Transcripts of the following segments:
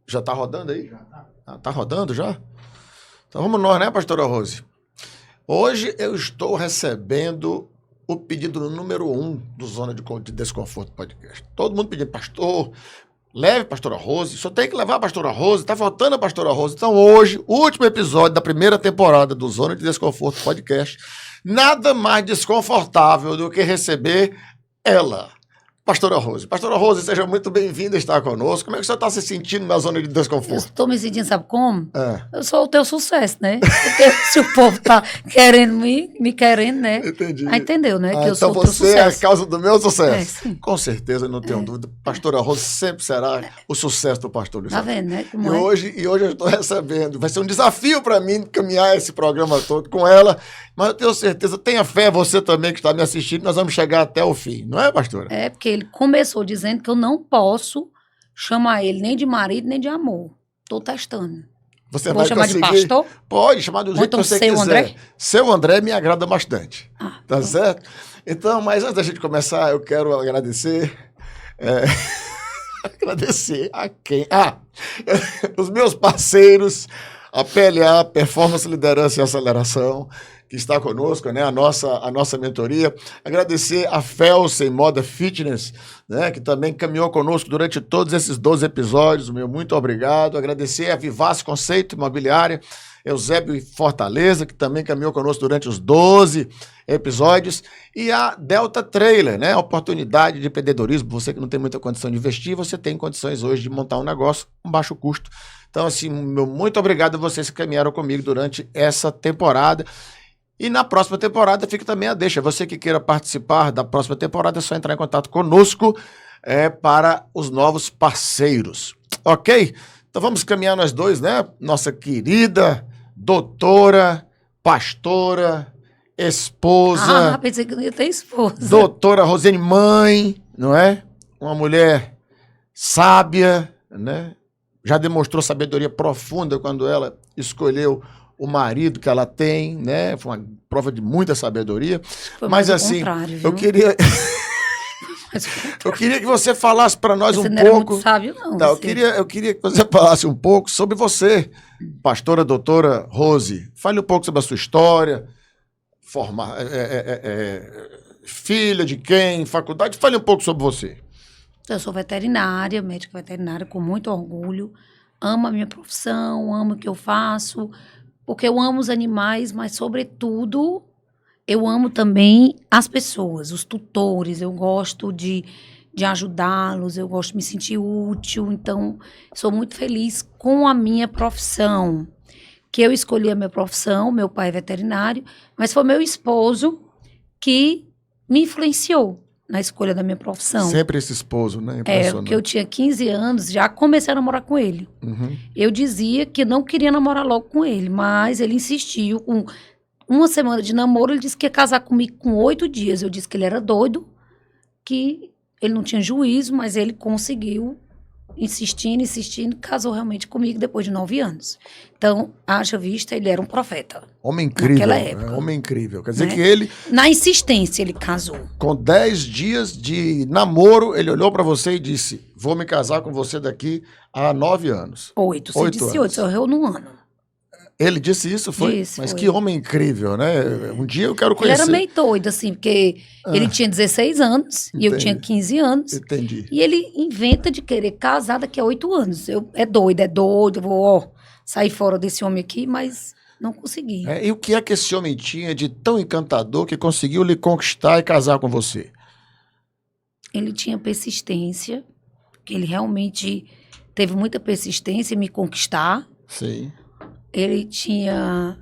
Já tá rodando aí? Já tá. Ah, tá rodando já? Então vamos nós, né, pastora Rose? Hoje eu estou recebendo o pedido número 1 do Zona de Desconforto Podcast. Todo mundo pedindo, pastor, leve a pastora Rose, só tem que levar a pastora Rose, tá faltando a pastora Rose. Então hoje, o último episódio da primeira temporada do Zona de Desconforto Podcast, nada mais desconfortável do que receber ela, pastora Rose. Pastora Rose, seja muito bem-vinda a estar conosco. Como é que você está se sentindo na zona de Eu desconforto? estou me sentindo, sabe como? É. Eu sou o teu sucesso, né? Porque se o povo tá querendo me querendo, né? Entendi. Ah, entendeu, né? Que eu Então sou o teu você é a sucesso. causa do meu sucesso. É, sim. Com certeza, não tenho dúvida. Pastora Rose sempre será o sucesso do pastor Luiz. Tá vendo, né? E Como é? hoje eu estou recebendo. Vai ser um desafio para mim caminhar esse programa todo com ela, mas eu tenho certeza, tenha fé você também que está me assistindo, nós vamos chegar até o fim, não é, pastora? É, porque ele começou dizendo que eu não posso chamar ele nem de marido, nem de amor. Tô testando. Você Vou vai chamar de conseguir? pastor? Pode chamar do Ou jeito então que você seu quiser. André? Seu André me agrada bastante. Ah, Tá então. certo? Então, mas antes da gente começar, eu quero agradecer. Agradecer a quem? Os meus parceiros, a PLA, Performance, Liderança e Aceleração, que está conosco, né? A nossa mentoria. Agradecer a Felsen Moda Fitness, né? Que também caminhou conosco durante todos esses 12 episódios. Meu muito obrigado. Agradecer a Vivace Conceito Imobiliária, Eusébio Fortaleza, que também caminhou conosco durante os 12 episódios, e a Delta Trailer, né? A oportunidade de empreendedorismo. Você que não tem muita condição de investir, você tem condições hoje de montar um negócio com baixo custo. Então, assim, meu muito obrigado a vocês que caminharam comigo durante essa temporada. E na próxima temporada fica também a deixa. Você que queira participar da próxima temporada, é só entrar em contato conosco para os novos parceiros. Ok? Então vamos caminhar nós dois, né? Nossa querida doutora, pastora, esposa, pensei que não ia ter esposa. doutora Rosene, mãe, não é? Uma mulher sábia, né? Já demonstrou sabedoria profunda quando ela escolheu o marido que ela tem, né? Foi uma prova de muita sabedoria. Foi Mas mais o assim, contrário, viu? eu queria Mas eu queria que você falasse para nós você um não era pouco. muito sábio, não. Tá, eu você. queria que você falasse um pouco sobre você, pastora doutora Rose. Fale um pouco sobre a sua história, filha de quem, faculdade. Fale um pouco sobre você. Eu sou veterinária, médica veterinária, com muito orgulho. Amo a minha profissão, amo o que eu faço, porque eu amo os animais, mas, sobretudo, eu amo também as pessoas, os tutores. Eu gosto de ajudá-los, eu gosto de me sentir útil. Então, sou muito feliz com a minha profissão, que eu escolhi a minha profissão. Meu pai é veterinário, mas foi meu esposo que me influenciou na escolha da minha profissão. Sempre esse esposo, né? É, Impressionante. porque eu tinha 15 anos, já comecei a namorar com ele. Uhum. Eu dizia que não queria namorar logo com ele, mas ele insistiu. Com uma semana de namoro, ele disse que ia casar comigo com 8 dias. Eu disse que ele era doido, que ele não tinha juízo, mas ele conseguiu, insistindo, casou realmente comigo depois de 9 anos. Então, haja vista, ele era um profeta. Homem incrível. Naquela época. Homem incrível. Quer dizer Né? que ele, Na insistência, ele casou. com 10 dias de namoro, ele olhou para você e disse: vou me casar com você daqui a 9 anos. 8. Você 8 disse anos. 8, só errou num ano. Ele disse isso, foi? Disse, Mas foi. que homem incrível, né? Um dia eu quero Ele conhecer. era meio doido, assim, porque ele tinha 16 anos e eu Entendi. tinha 15 anos. Entendi. E ele inventa de querer casar daqui a 8 anos. É doido, eu vou sair fora desse homem aqui, mas não consegui. E o que é que esse homem tinha de tão encantador que conseguiu lhe conquistar e casar com você? Ele tinha persistência, que ele realmente teve muita persistência em me conquistar. Sim. Ele tinha,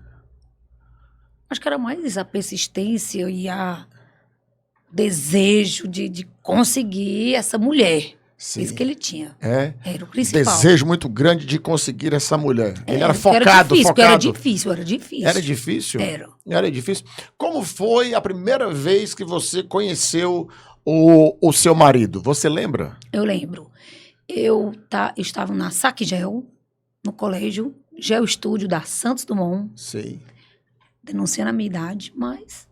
acho que era mais a persistência e a desejo de conseguir essa mulher. Sim. Isso que ele tinha. É. Era o principal. Desejo muito grande de conseguir essa mulher. Ele era porque focado, difícil, porque focado. Era difícil. Era difícil? Era. Era difícil. Como foi a primeira vez que você conheceu o seu marido? Você lembra? Eu lembro. Eu estava na Saquigel, no colégio, Geo Estúdio da Santos Dumont, Sim. denunciando a minha idade, mas...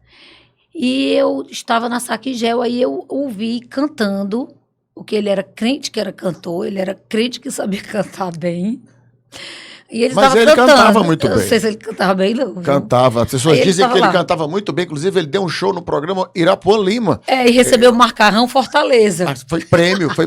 E eu estava na Saquigel, aí eu ouvi cantando Porque ele era crente que era cantor, ele era crente que sabia cantar bem. E ele Mas estava ele cantando. cantava muito Eu bem. não sei se ele cantava bem, não. Viu? Cantava. As pessoas Aí ele dizem tava que ele lá. cantava muito bem. Inclusive, ele deu um show no programa Irapuã Lima. É, e recebeu o Macarrão Fortaleza. Mas foi prêmio Foi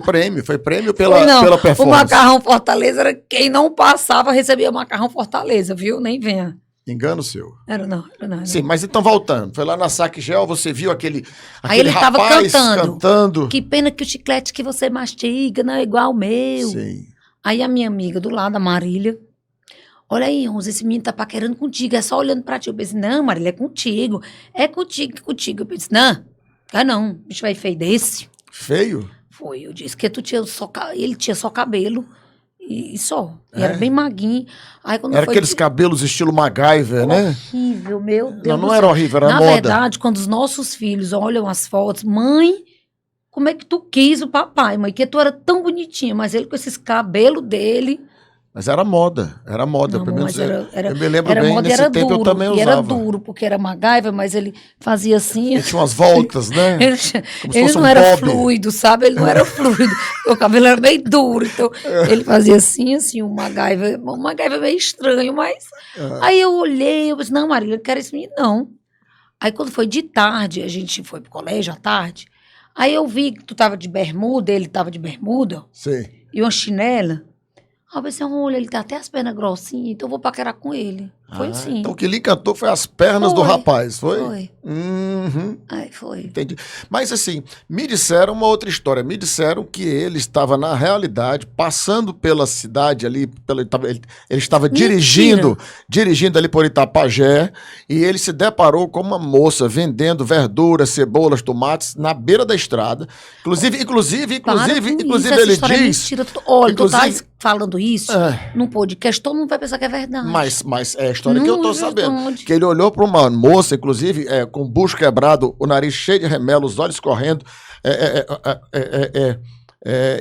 pela, não, pela o performance. Macarrão Fortaleza era quem não passava, recebia o Macarrão Fortaleza, viu? Nem venha. Engano seu. Era não. Sim, mas então voltando. Foi lá na Saque Gel, você viu aquele Aí ele tava rapaz cantando. Que pena que o chiclete que você mastiga não é igual ao meu. Sim. Aí a minha amiga do lado, a Marília, olha aí, Onze, esse menino tá paquerando contigo, é só olhando pra ti. Eu pensei, não, Marília, é contigo. É contigo. Eu pensei, não, bicho vai feio desse. Feio? Foi, eu disse que ele tinha só cabelo e só. E É? era bem maguinho. Aí quando Era foi aqueles cabelos estilo MacGyver, né? horrível, meu Deus Não, do não céu. era horrível, era Na moda. verdade, quando os nossos filhos olham as fotos, mãe, como é que tu quis o papai, mãe? Que tu era tão bonitinha, mas ele com esses cabelos dele. Mas era moda, Não, pelo menos mas era eu me lembro era bem, moda, nesse era tempo duro. eu também E usava. era duro, porque era MacGyver, mas ele fazia assim. Ele tinha umas voltas, né? Ele, Como se ele fosse não um era bob. fluido, sabe? Ele não era fluido. O cabelo era bem duro. Então, ele fazia assim, um MacGyver meio estranho, mas. Aí eu olhei, eu disse, não, Marília, eu não quero esse menino, não. Aí quando foi de tarde, a gente foi pro colégio à tarde, aí eu vi que tu tava de bermuda, ele tava de bermuda, Sim. e uma chinela. Aí eu pensei, olha, ele tá até as pernas grossinhas, então eu vou paquerar com ele. Foi assim. Então o que lhe encantou foi as pernas do Foi, rapaz, foi? Foi. Uhum. Aí foi. Entendi. Mas assim, me disseram uma outra história. Me disseram que ele estava, na realidade, passando pela cidade ali, ele estava Mentira. dirigindo ali por Itapajé, e ele se deparou com uma moça vendendo verduras, cebolas, tomates na beira da estrada. Inclusive Para com isso, essa ele história é diz. mentira. Olha, tu tá inclusive- falando isso É. num podcast, todo mundo vai pensar que é verdade. Mas é a história que eu tô Não, sabendo. verdade. Que ele olhou para uma moça, inclusive, com o bucho quebrado, o nariz cheio de remelo, os olhos correndo.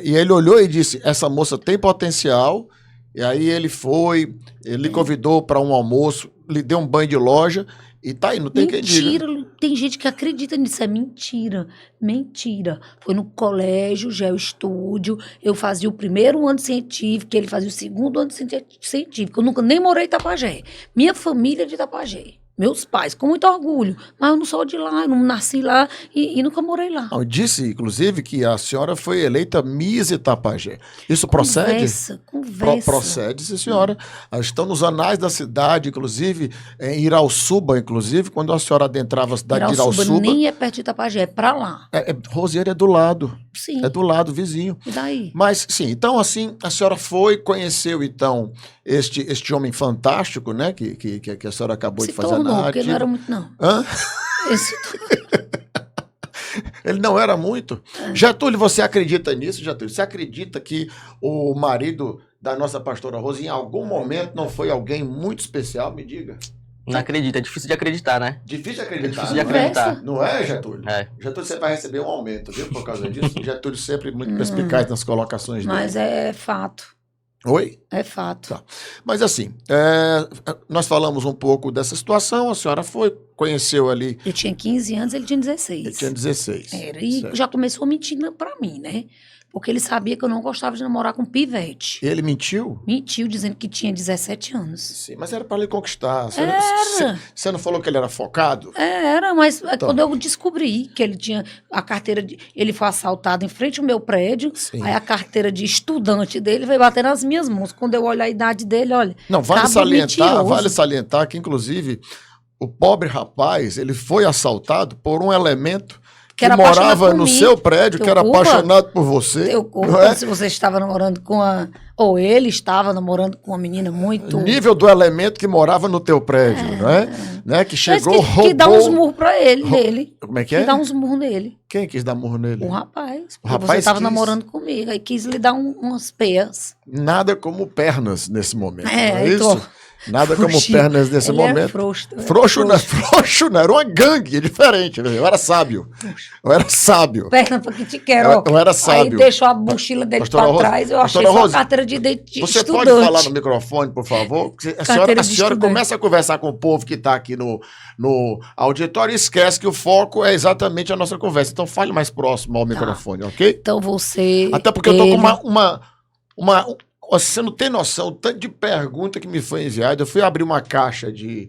E ele olhou e disse: essa moça tem potencial. E aí ele convidou para um almoço, lhe deu um banho de loja. E tá aí, não tem quem diga. Mentira, tem gente que acredita nisso, é mentira, mentira. Foi no colégio, Estúdio, eu fazia o primeiro ano científico, ele fazia o segundo ano científico, eu nunca nem morei em Itapajé, minha família é de Itapajé, meus pais, com muito orgulho, mas eu não sou de lá, eu não nasci lá e nunca morei lá. Não, disse, inclusive, que a senhora foi eleita Miss Itapajé. Isso procede? Conversa. Procede, sim, senhora. Estão nos anais da cidade, inclusive, em Irauçuba, inclusive, quando a senhora adentrava a cidade de Irauçuba. Nem é perto de Itapajé, é pra lá. Roseira é do lado. Sim. É do lado, vizinho. E daí? Mas, sim, então, assim, a senhora conheceu, então, este homem fantástico, né, que a senhora acabou de fazer a tornou, narrativa. porque não era muito, não. Hã? Esse Ele não era muito? Getúlio, você acredita nisso, Getúlio? Você acredita que o marido da nossa pastora Rosa, em algum momento, não foi alguém muito especial? Me diga. Não acredito, é difícil de acreditar, né? Difícil de acreditar. É difícil de acreditar. Não é, Getúlio? É. Getúlio, você vai receber um aumento, viu, por causa disso. Getúlio sempre muito perspicaz nas colocações dele. Mas é fato. Oi? É fato. Tá. Mas assim, nós falamos um pouco dessa situação, a senhora conheceu ali, Eu tinha 15 anos, ele tinha 16. ele tinha 16. Era, e Certo. já começou mentindo pra mim, né? Porque ele sabia que eu não gostava de namorar com pivete. Ele mentiu? Mentiu, dizendo que tinha 17 anos. Sim, mas era para lhe conquistar. Era. Você não falou que ele era focado? Era, mas Então. quando eu descobri que ele tinha a carteira de... Ele foi assaltado em frente ao meu prédio, Sim. aí a carteira de estudante dele veio bater nas minhas mãos. Quando eu olho a idade dele, olha... Não, cabo mentiroso. vale salientar que, inclusive, o pobre rapaz, ele foi assaltado por um elemento que era apaixonado morava por no mim. seu prédio, Teu que era culpa? apaixonado por você. Eu não conto é? se você estava namorando com a... Ou ele estava namorando com uma menina muito... Nível do elemento que morava no teu prédio, não é? Né? Que Mas chegou, que roubou... dá uns murros pra ele, nele. Como é que Que é? dá uns murros nele. Quem quis dar murro nele? O rapaz. O Porque rapaz você estava quis. namorando comigo. Aí quis lhe dar umas peias. Nada como pernas nesse momento, É, não é então, isso? Nada como frouxinho. pernas nesse Ele é momento. frouxo, né? Frouxo não, era uma gangue, diferente. Né? Eu era sábio. Eu era sábio. Perna pra que te quero. Eu era sábio. Aí deixou a mochila dele Pastora pra Rosa, trás. Eu achei Pastora só Rosa, a carteira carteira de Você estudante. pode falar no microfone, por favor? Porque a Carteira de senhora estudante. começa a conversar com o povo que está aqui no auditório e esquece que o foco é exatamente a nossa conversa. Então fale mais próximo ao microfone, ok? Então você... Até porque eu tô com ele- Você não tem noção, o tanto de pergunta que me foi enviada. Eu fui abrir uma caixa de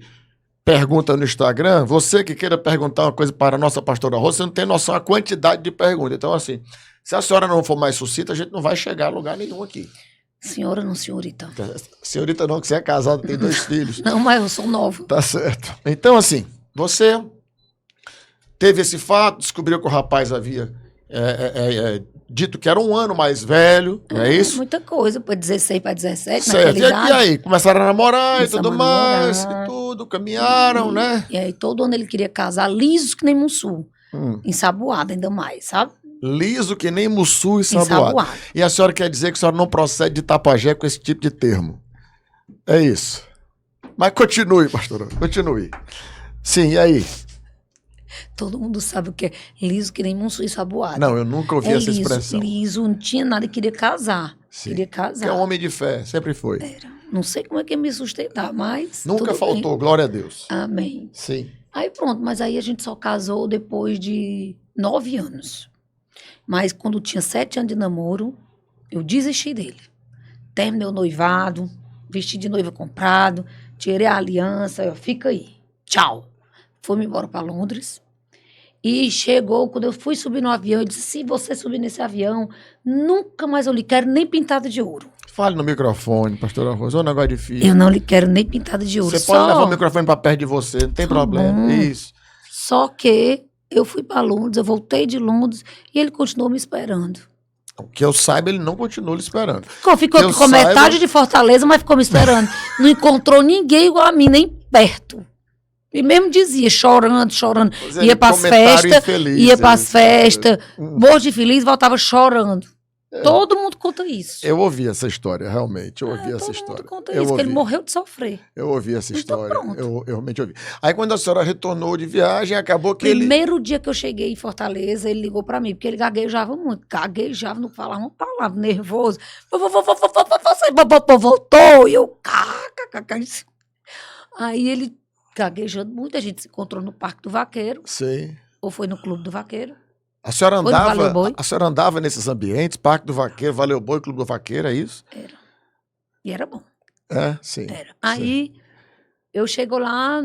pergunta no Instagram. Você que queira perguntar uma coisa para a nossa pastora Rosa, você não tem noção a quantidade de perguntas. Então, assim, se a senhora não for mais sucinta, a gente não vai chegar a lugar nenhum aqui. Senhora, não senhorita. Senhorita não, que você é casada, tem 2 filhos. Não, mas eu sou nova. Tá certo. Então, assim, você teve esse fato, descobriu que o rapaz havia dito que era 1 ano mais velho, não é isso? Muita coisa, para 16 para 17, Certo. naquela idade. E aí, começaram a namorar e Começamos tudo a mais, namorar. e tudo, caminharam, né? E aí todo ano ele queria casar liso que nem Mussu, ensaboado ainda mais, sabe? Liso que nem Mussu e Saboado. E a senhora quer dizer que a senhora não procede de Tapajé com esse tipo de termo. É isso. Mas continue, pastora, continue. Sim, e aí? Todo mundo sabe o que é liso que nem Mussu e Saboado. Não, eu nunca ouvi essa liso, expressão. liso, não tinha nada, ele queria casar. Sim. Queria Que casar. é um homem de fé, sempre foi. Não sei como é que ia me sustentar, mas Nunca tudo faltou, bem. glória a Deus. Amém. Sim. Aí pronto, mas aí a gente só casou depois de 9 anos. Mas quando tinha 7 anos de namoro, eu desisti dele. Terminei o noivado, vesti de noiva comprado, tirei a aliança, eu, fica aí, tchau. Fui-me embora para Londres. E chegou, quando eu fui subir no avião, eu disse, se você subir nesse avião, nunca mais eu lhe quero nem pintada de ouro. Fale no microfone, pastora Rosa, é um negócio difícil. Eu não lhe quero nem pintada de ouro. Você pode levar o microfone para perto de você, não tem Tá problema. bom. Isso. Só que eu fui para Londres, eu voltei de Londres e ele continuou me esperando. Que eu saiba, ele não continua lhe esperando. Ficou Que eu com saiba- metade de Fortaleza, mas ficou me esperando. Não encontrou ninguém igual a mim, nem perto. E mesmo dizia, chorando, chorando. Pois Ia para as comentário festas, infeliz, ia para as esse. festas, morto de feliz, voltava chorando. Todo mundo conta isso. Eu ouvi essa história, realmente. Eu ouvi essa Todo história. mundo conta Eu isso, que ele ouvi. morreu de sofrer. Eu ouvi essa Então, história. pronto. Eu realmente ouvi. Aí, quando a senhora retornou de viagem, acabou que ele. Primeiro dia que eu cheguei em Fortaleza, ele ligou pra mim, porque ele gaguejava muito. Gaguejava, não falava uma palavra, nervoso. Você voltou, e eu... Aí ele gaguejando muito, a gente se encontrou no Parque do Vaqueiro, Sim. ou foi no Clube do Vaqueiro. A senhora Foi no Valeu andava, Boi? a senhora andava nesses ambientes, Parque do Vaqueiro, Valeu Boi, Clube do Vaqueiro, é isso? E era bom, É, sim. era. Aí eu chego lá,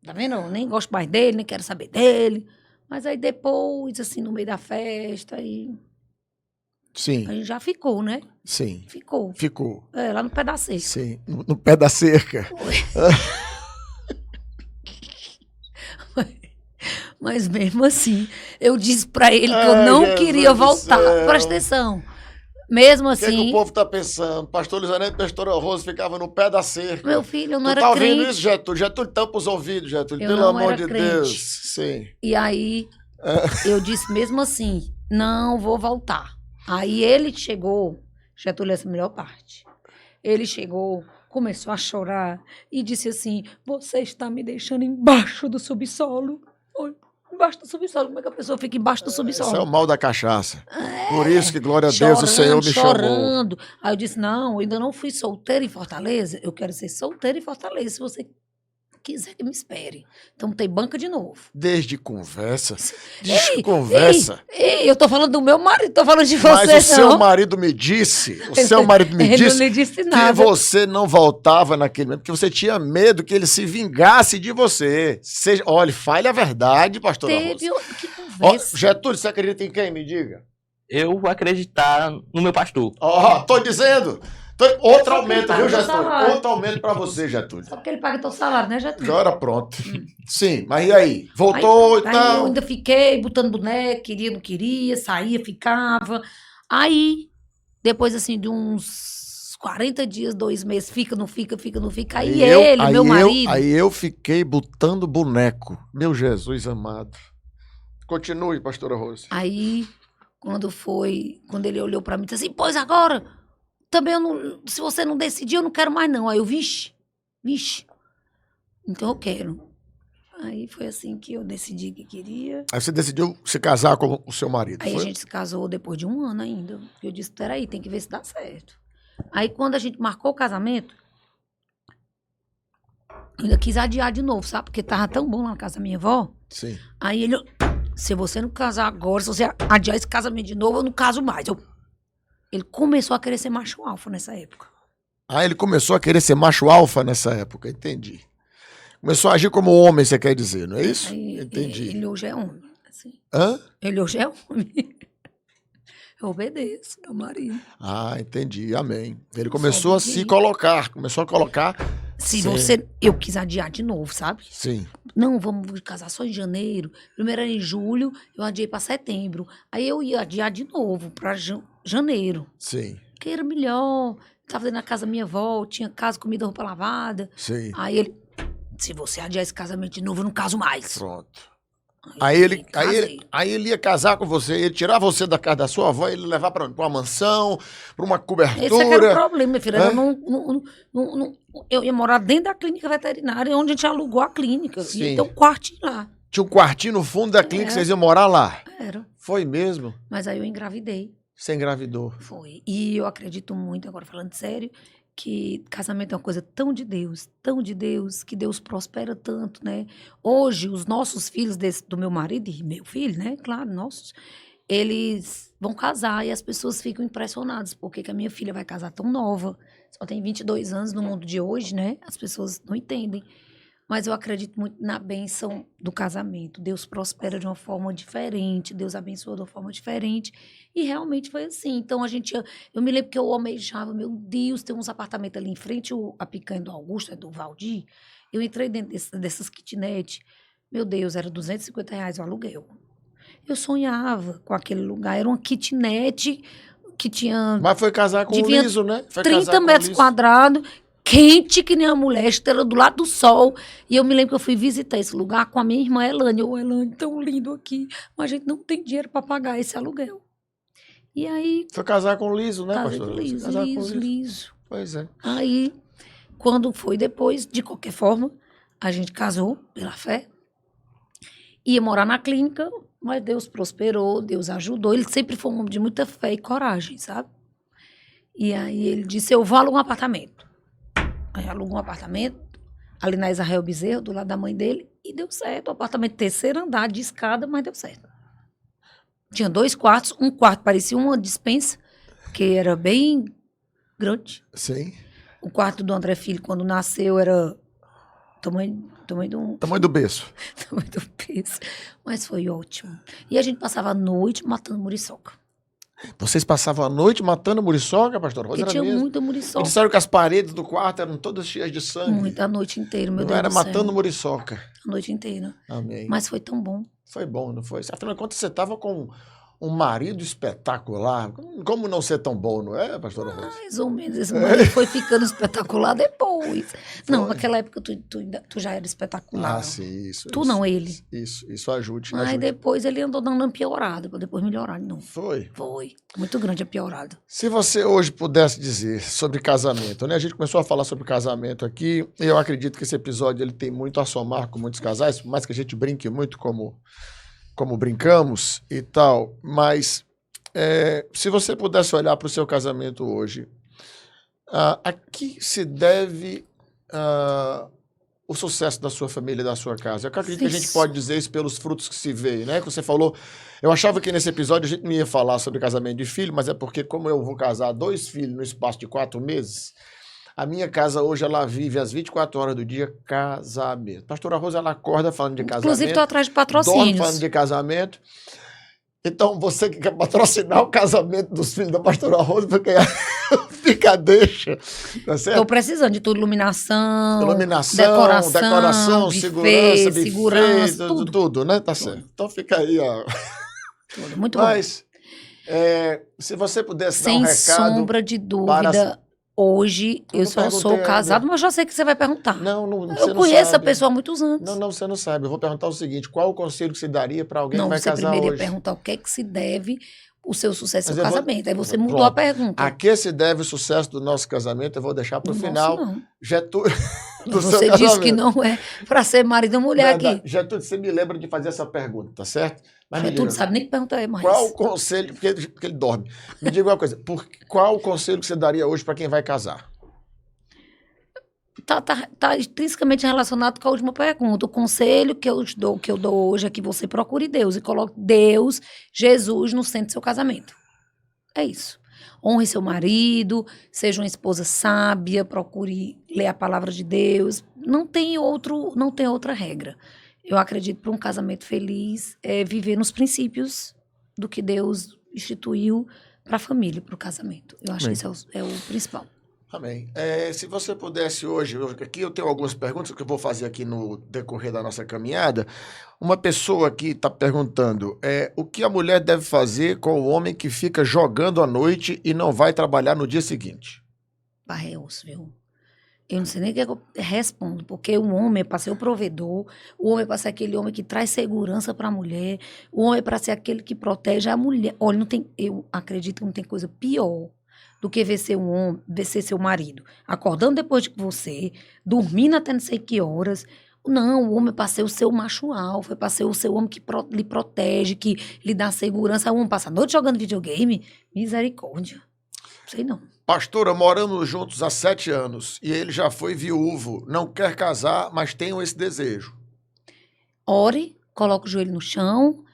tá vendo? Eu nem gosto mais dele, nem quero saber dele. Mas aí depois, assim, no meio da festa, aí Sim, a gente já ficou, né? sim. Ficou. Ficou. Lá no pedaço. Sim. No pé da cerca. Mas mesmo assim, eu disse pra ele que eu Ai, não Jesus queria do voltar. céu. Presta atenção. Mesmo O que, é que assim, o povo tá pensando? Pastor Luiz Anete e Pastora Rosa ficavam no pé da cerca. meu filho, eu não Tu era tá ouvindo crente. isso, Getúlio? Getúlio, tampa os ouvidos, Getúlio. Eu Pelo não amor era de crente. Deus. Sim. E aí, eu disse mesmo assim, não vou voltar. Aí ele chegou, Getúlio, essa é a melhor parte. Ele chegou, começou a chorar e disse assim, você está me deixando embaixo do subsolo. Oi, embaixo do subsolo. Como é que a pessoa fica embaixo do Isso é o subsolo? mal da cachaça. Por isso que, glória a Deus, o Senhor me chamou. Chorando. Aí eu disse, não, eu ainda não fui solteira em Fortaleza. Eu quero ser solteira em Fortaleza, se você quiser que me espere. Então tem banca de novo. Desde conversa. Ei, Desde conversa. Ei, eu tô falando do meu marido, tô falando de Mas você, o seu não. marido me disse, o seu marido me Ele disse não lhe disse que nada. você não voltava naquele momento, porque você tinha medo que ele se vingasse de você. Seja, olha, fale a verdade, pastora Teve Rosa. que Ó, conversa. Getúlio, você acredita em quem? Me diga. Eu vou acreditar no meu pastor. Ó, tô dizendo. Outro aumento, viu, Paga Getúlio? salário. Outro aumento pra você, Getúlio. Só porque ele paga teu salário, né, Getúlio? Agora pronto. Sim, mas e aí? Voltou e Aí eu tal? ainda fiquei botando boneco, queria, não queria, saía, ficava. Aí, depois assim, de uns 40 dias, 2 meses, fica, não fica, fica, não fica. Aí meu marido... Aí eu fiquei botando boneco. Meu Jesus amado. Continue, pastora Rosa. Aí, quando ele olhou pra mim, disse assim, pois agora, também eu não, se você não decidir, eu não quero mais não. Aí eu, vixe, então eu quero. Aí foi assim que eu decidi que queria. Aí você decidiu se casar com o seu marido, Aí foi? a gente se casou depois de 1 ano ainda. Eu disse, peraí, tem que ver se dá certo. Aí, quando a gente marcou o casamento, eu ainda quis adiar de novo, sabe? Porque tava tão bom lá na casa da minha avó. Sim. Aí ele, se você não casar agora, se você adiar esse casamento de novo, eu não caso mais. Ele começou a querer ser macho alfa nessa época. Ah, ele começou a querer ser macho alfa nessa época, entendi. Começou a agir como homem, você quer dizer, não é isso? Aí, Entendi. ele hoje é homem. Assim. Hã? Ele hoje é homem. Eu obedeço, meu marido. Ah, entendi, amém. Ele começou a se colocar, Se Sim. você... Eu quis adiar de novo, sabe? Sim, Não, vamos casar só em janeiro. Primeiro era em julho, eu adiei para setembro. Aí eu ia adiar de novo para janeiro. sim, Que era melhor. Tava dentro da casa da minha avó, tinha casa, comida, roupa lavada. sim. Aí ele, se você adiar esse casamento de novo, eu não caso mais. Pronto. Aí ele ia casar com você, ele tirar você da casa da sua avó, ele levar pra uma mansão, pra uma cobertura. Esse é que era o problema, minha filha. É? Eu ia morar dentro da clínica veterinária, onde a gente alugou a clínica. Sim. E tem um quartinho lá. Tinha um quartinho no fundo da clínica, É. vocês iam morar lá. Era. Foi mesmo? Mas aí eu engravidei. Você engravidou. Foi. E eu acredito muito, agora falando sério, que casamento é uma coisa tão de Deus, que Deus prospera tanto, né? Hoje, os nossos filhos do meu marido e meu filho, né? Claro, nossos, eles vão casar e as pessoas ficam impressionadas, porque que a minha filha vai casar tão nova, só tem 22 anos no mundo de hoje, né? As pessoas não entendem. Mas eu acredito muito na bênção do casamento. Deus prospera de uma forma diferente, Deus abençoa de uma forma diferente. E realmente foi assim. Então, eu me lembro que eu almejava, meu Deus, tem uns apartamentos ali em frente, a picanha do Augusto, é do Valdir. Eu entrei dentro dessas kitnet. Meu Deus, era R$250 o aluguel. Eu sonhava com aquele lugar. Era uma kitnet que tinha Mas foi casar com o Devia Liso, né? Foi 30 casar com o metros Liso. quadrados, quente que nem a mulher, estrela do lado do sol. E eu me lembro que eu fui visitar esse lugar com a minha irmã Elane. Elane, tão lindo aqui, mas a gente não tem dinheiro para pagar esse aluguel. E aí, Foi casar com o Liso, né, casei pastor? com Foi casar com o liso. Pois é. Aí, quando foi depois, de qualquer forma, a gente casou pela fé. Ia morar na clínica, mas Deus prosperou, Deus ajudou. Ele sempre foi um homem de muita fé e coragem, sabe? E aí ele disse, eu vou alugar um apartamento. Aí alugou um apartamento, ali na Israel Bezerra, do lado da mãe dele, e deu certo. O apartamento terceiro andar, de escada, mas deu certo. Tinha 2 quartos, um quarto parecia uma despensa, que era bem grande. Sim. O quarto do André Filho, quando nasceu, era tamanho de um... Tamanho do berço. tamanho do peso. Mas foi ótimo. E a gente passava a noite matando muriçoca. Vocês passavam a noite matando muriçoca, pastor? Porque tinha muita Me muriçoca. disseram que as paredes do quarto eram todas cheias de sangue. Muita, a noite inteira, meu Não Deus era do céu. matando muriçoca. A noite inteira. Amém. Mas foi tão bom. Foi bom, não foi? Afinal de contas, você estava com um marido espetacular. Como não ser tão bom, não é, pastora Rosa? Mais ou menos. Esse marido foi ficando espetacular depois. Não, Foi. naquela época tu já era espetacular. Ah, sim, isso. Tu isso, não, ele. Isso ajude. Mas ajude. depois ele andou dando uma piorada, pra depois melhorar de novo. Foi. Foi. Muito grande a piorada. Se você hoje pudesse dizer sobre casamento, né? A gente começou a falar sobre casamento aqui, e eu acredito que esse episódio ele tem muito a somar com muitos casais, por mais que a gente brinque muito como brincamos e tal, mas se você pudesse olhar para o seu casamento hoje, a que se deve o sucesso da sua família e da sua casa? Eu acredito que a gente Isso. pode dizer isso pelos frutos que se vê, né? Que você falou, eu achava que nesse episódio a gente não ia falar sobre casamento de filho, mas é porque como eu vou casar 2 filhos no espaço de 4 meses, a minha casa hoje, ela vive às 24 horas do dia casamento. Pastora Rosa, ela acorda falando de casamento. Inclusive, tô atrás de Dorme patrocínios. falando de casamento. Então, você que quer patrocinar o casamento dos filhos da pastora Rosa, porque fica a deixa, tá certo? Tô precisando de tudo, iluminação, Decoração, buffet, segurança, buffet, segurança, tudo, né? Tá certo. Então fica aí, ó. tudo. Muito Mas, se você pudesse dar um bom. recado... Sem sombra de dúvida, hoje Eu eu não só sou perguntei casado, ainda. mas já sei que você vai perguntar. Não, você eu não conheço sabe. a pessoa há muitos anos. Não, você não sabe. Eu vou perguntar o seguinte, qual o conselho que você daria para alguém Não, que vai você casar primeiro ia hoje? perguntar o que é que se deve o seu sucesso Mas no eu vou- casamento. Aí você Pronto. mudou a pergunta. A que se deve o sucesso do nosso casamento? Eu vou deixar para o Do nosso, final. não. Getúlio... do seu Você disse que casamento. não é para ser marido e mulher Verdade. aqui. Getúlio, você me lembra de fazer essa pergunta, tá certo? Mas me Tu diga, não sabe nem que pergunta é mais. qual o conselho, porque ele dorme, me diga uma coisa, qual o conselho que você daria hoje para quem vai casar? Tá intrinsecamente relacionado com a última pergunta. O conselho que eu dou hoje é que você procure Deus e coloque Deus, Jesus, no centro do seu casamento. É isso. Honre seu marido, seja uma esposa sábia, procure ler a palavra de Deus. Não tem outra regra. Eu acredito para um casamento feliz é viver nos princípios do que Deus instituiu para a família, para o casamento. Eu acho que isso é o principal. Amém. Se você pudesse hoje, aqui eu tenho algumas perguntas que eu vou fazer aqui no decorrer da nossa caminhada. Uma pessoa aqui está perguntando, o que a mulher deve fazer com o homem que fica jogando à noite e não vai trabalhar no dia seguinte? Barreus, viu? Eu não sei nem o que eu respondo, porque o homem é para ser o provedor, o homem é para ser aquele homem que traz segurança para a mulher, o homem é para ser aquele que protege a mulher. Olha, eu acredito que não tem coisa pior do que ver ser um homem, ver ser seu marido, acordando depois de você, dormindo até não sei que horas. Não, o homem é para ser o seu macho alfa, é para ser o seu homem que lhe protege, que lhe dá segurança. O homem passa a noite jogando videogame, misericórdia. Não sei não. Pastora, moramos juntos há 7 anos e ele já foi viúvo, não quer casar, mas tem esse desejo. Ore, coloque o joelho no chão,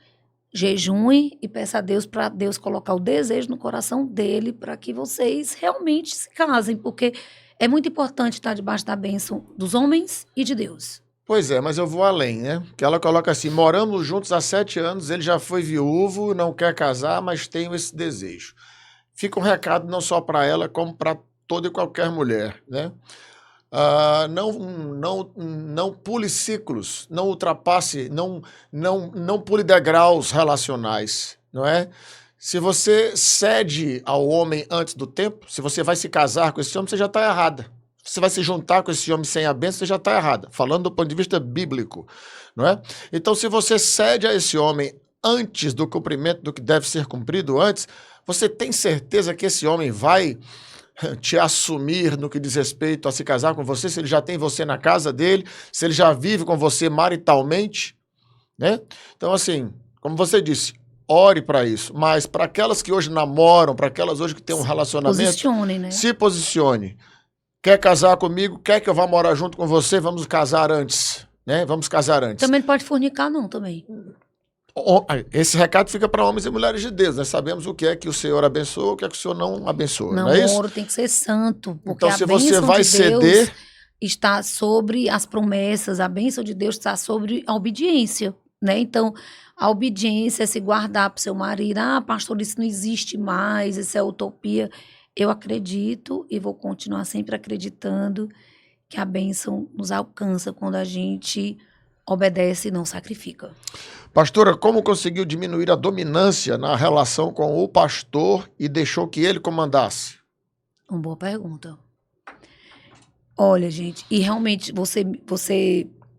jejue e peça a Deus para Deus colocar o desejo no coração dele para que vocês realmente se casem, porque é muito importante estar debaixo da bênção dos homens e de Deus. Pois é, mas eu vou além, né? Que ela coloca assim, moramos juntos há 7 anos, ele já foi viúvo, não quer casar, mas tem esse desejo. Fica um recado não só para ela, como para toda e qualquer mulher, né? Não pule ciclos, não ultrapasse, não pule degraus relacionais, não é? Se você cede ao homem antes do tempo, se você vai se casar com esse homem, você já está errada. Se você vai se juntar com esse homem sem a bênção, você já está errada, falando do ponto de vista bíblico, não é? Então, se você cede a esse homem antes do cumprimento do que deve ser cumprido antes, você tem certeza que esse homem vai te assumir no que diz respeito a se casar com você, se ele já tem você na casa dele, se ele já vive com você maritalmente, né? Então, assim, como você disse, ore para isso, mas para aquelas que hoje namoram, para aquelas hoje que têm um relacionamento, Posicione, né? se posicione. Quer casar comigo? Quer que eu vá morar junto com você? Vamos casar antes, né? Vamos casar antes. Também não pode fornicar não, também. Esse recado fica para homens e mulheres de Deus. Nós sabemos o que é que o Senhor abençoa, o que é que o Senhor não abençoa, não é isso? Namoro tem que ser santo, porque Então, se a você bênção vai de Deus ceder, está sobre as promessas, a bênção de Deus está sobre a obediência, né? Então, a obediência é se guardar para o seu marido. Ah, pastor, isso não existe mais, isso é utopia. Eu acredito e vou continuar sempre acreditando que a bênção nos alcança quando a gente obedece e não sacrifica. pastora, como conseguiu diminuir a dominância na relação com o pastor e deixou que ele comandasse? Uma boa pergunta. Olha, gente, e realmente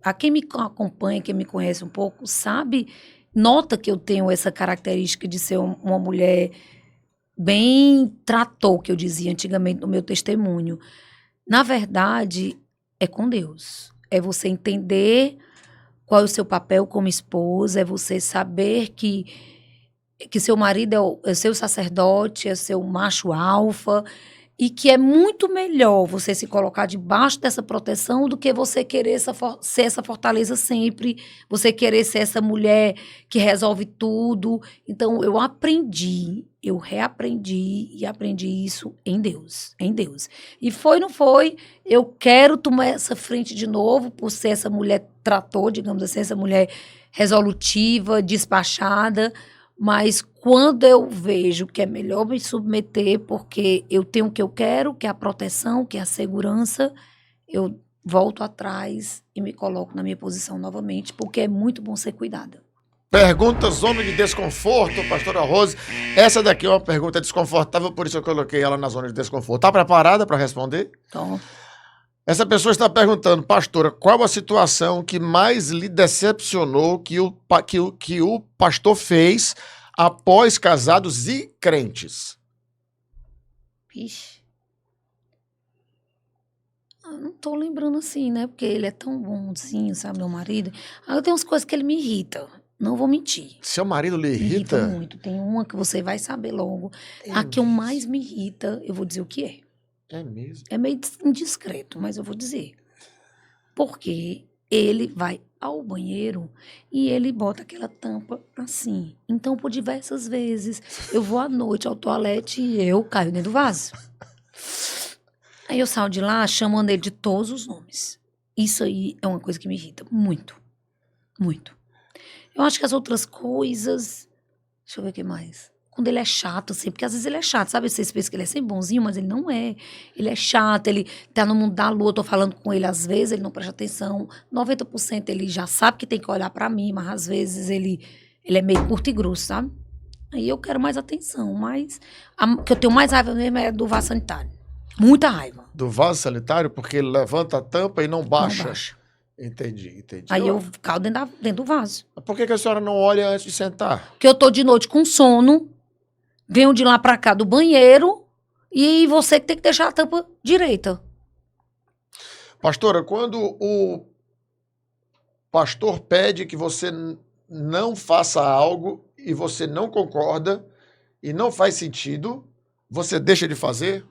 a quem me acompanha, quem me conhece um pouco, sabe, nota que eu tenho essa característica de ser uma mulher bem tratou, que eu dizia antigamente no meu testemunho. Na verdade, é com Deus. É você entender qual é o seu papel como esposa, é você saber que seu marido é o seu sacerdote, é seu macho alfa, e que é muito melhor você se colocar debaixo dessa proteção do que você querer ser essa fortaleza sempre, você querer ser essa mulher que resolve tudo. Então, eu reaprendi e aprendi isso em Deus, em Deus. E foi, não foi, eu quero tomar essa frente de novo por ser essa mulher trator, digamos assim, essa mulher resolutiva, despachada, mas quando eu vejo que é melhor me submeter, porque eu tenho o que eu quero, que é a proteção, que é a segurança, eu volto atrás e me coloco na minha posição novamente, porque é muito bom ser cuidada. Pergunta zona de desconforto, pastora Rose. Essa daqui é uma pergunta desconfortável, por isso eu coloquei ela na zona de desconforto. Está preparada para responder? Então, Essa pessoa está perguntando, pastora, qual a situação que mais lhe decepcionou que o pastor fez após casados e crentes? Vixe. não tô lembrando assim, né? Porque ele é tão bonzinho, sabe, meu marido. Aí eu tenho umas coisas que ele me irrita. Não vou mentir. Seu marido lhe Me irrita irrita? muito. Tem uma que você vai saber logo. É A que eu mesmo. mais me irrita, eu vou dizer o que é. É mesmo. É meio indiscreto, mas eu vou dizer. Porque ele vai ao banheiro e ele bota aquela tampa assim. Então, por diversas vezes, eu vou à noite ao toalete e eu caio dentro do vaso. Aí eu saio de lá chamando ele de todos os nomes. Isso aí é uma coisa que me irrita muito. Muito. Eu acho que as outras coisas... Deixa eu ver o que mais. Quando ele é chato, assim, porque às vezes ele é chato, sabe? Vocês pensam que ele é sempre bonzinho, mas ele não é. Ele é chato, ele tá no mundo da lua, eu tô falando com ele, às vezes ele não presta atenção. 90% ele já sabe que tem que olhar pra mim, mas às vezes ele é meio curto e grosso, sabe? Aí eu quero mais atenção, mas o que eu tenho mais raiva mesmo é do vaso sanitário. Muita raiva. Do vaso sanitário, porque ele levanta a tampa e não baixa. Não baixa. Entendi. Aí eu caio dentro do vaso. Por que a senhora não olha antes de sentar? Porque eu tô de noite com sono, venho de lá pra cá do banheiro e você que tem que deixar a tampa direita. Pastora, quando o pastor pede que você não faça algo e você não concorda e não faz sentido, você deixa de fazer?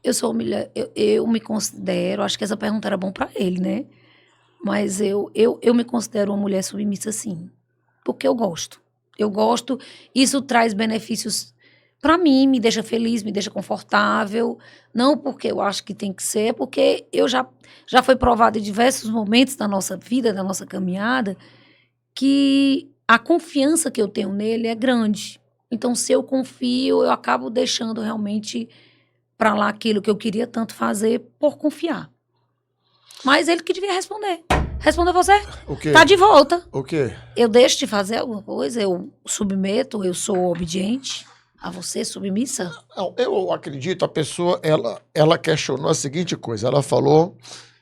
Eu sou mulher, eu me considero, acho que essa pergunta era bom pra ele, né? Mas eu me considero uma mulher submissa, sim. Porque eu gosto. Eu gosto, isso traz benefícios pra mim, me deixa feliz, me deixa confortável. Não porque eu acho que tem que ser, é porque eu já foi provado em diversos momentos da nossa vida, da nossa caminhada, que a confiança que eu tenho nele é grande. Então, se eu confio, eu acabo deixando realmente pra lá aquilo que eu queria tanto fazer por confiar. Mas ele que devia responder. Responder você. O quê? Tá de volta. O quê? Eu deixo de fazer alguma coisa, eu submeto, eu sou obediente a você, submissa. Não, eu acredito, a pessoa, ela questionou a seguinte coisa, ela falou,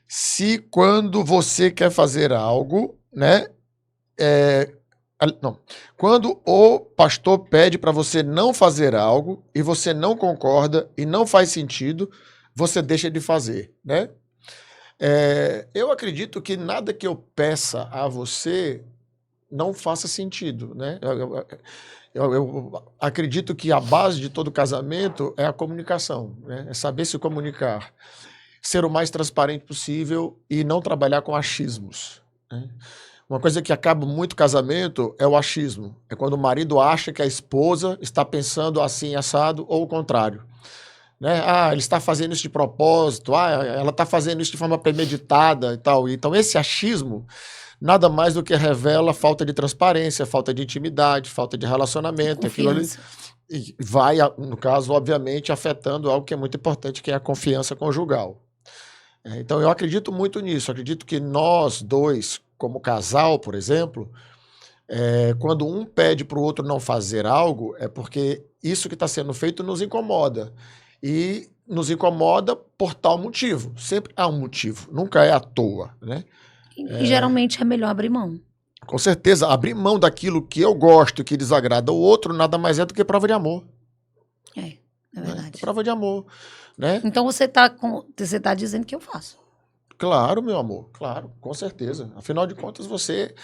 se quando você quer fazer algo, né, não, quando o pastor pede para você não fazer algo e você não concorda e não faz sentido, você deixa de fazer, né? Eu acredito que nada que eu peça a você não faça sentido, né? Eu acredito que a base de todo casamento é a comunicação, né? É saber se comunicar, ser o mais transparente possível e não trabalhar com achismos, né? Uma coisa que acaba muito casamento é o achismo. É quando o marido acha que a esposa está pensando assim, assado, ou o contrário, né? Ah, ele está fazendo isso de propósito, ela está fazendo isso de forma premeditada e tal. Então, esse achismo nada mais do que revela falta de transparência, falta de intimidade, falta de relacionamento, aquilo ali. E vai, no caso, obviamente, afetando algo que é muito importante, que é a confiança conjugal. Então, eu acredito muito nisso. Acredito que nós dois, como casal, por exemplo, quando um pede para o outro não fazer algo, é porque isso que está sendo feito nos incomoda. E nos incomoda por tal motivo. Sempre há um motivo, nunca é à toa, né? E geralmente é melhor abrir mão. Com certeza, abrir mão daquilo que eu gosto, que desagrada o outro, nada mais é do que prova de amor. É verdade. Prova de amor, né? Então você tá dizendo que eu faço. Claro, meu amor, claro, com certeza. Afinal de contas, você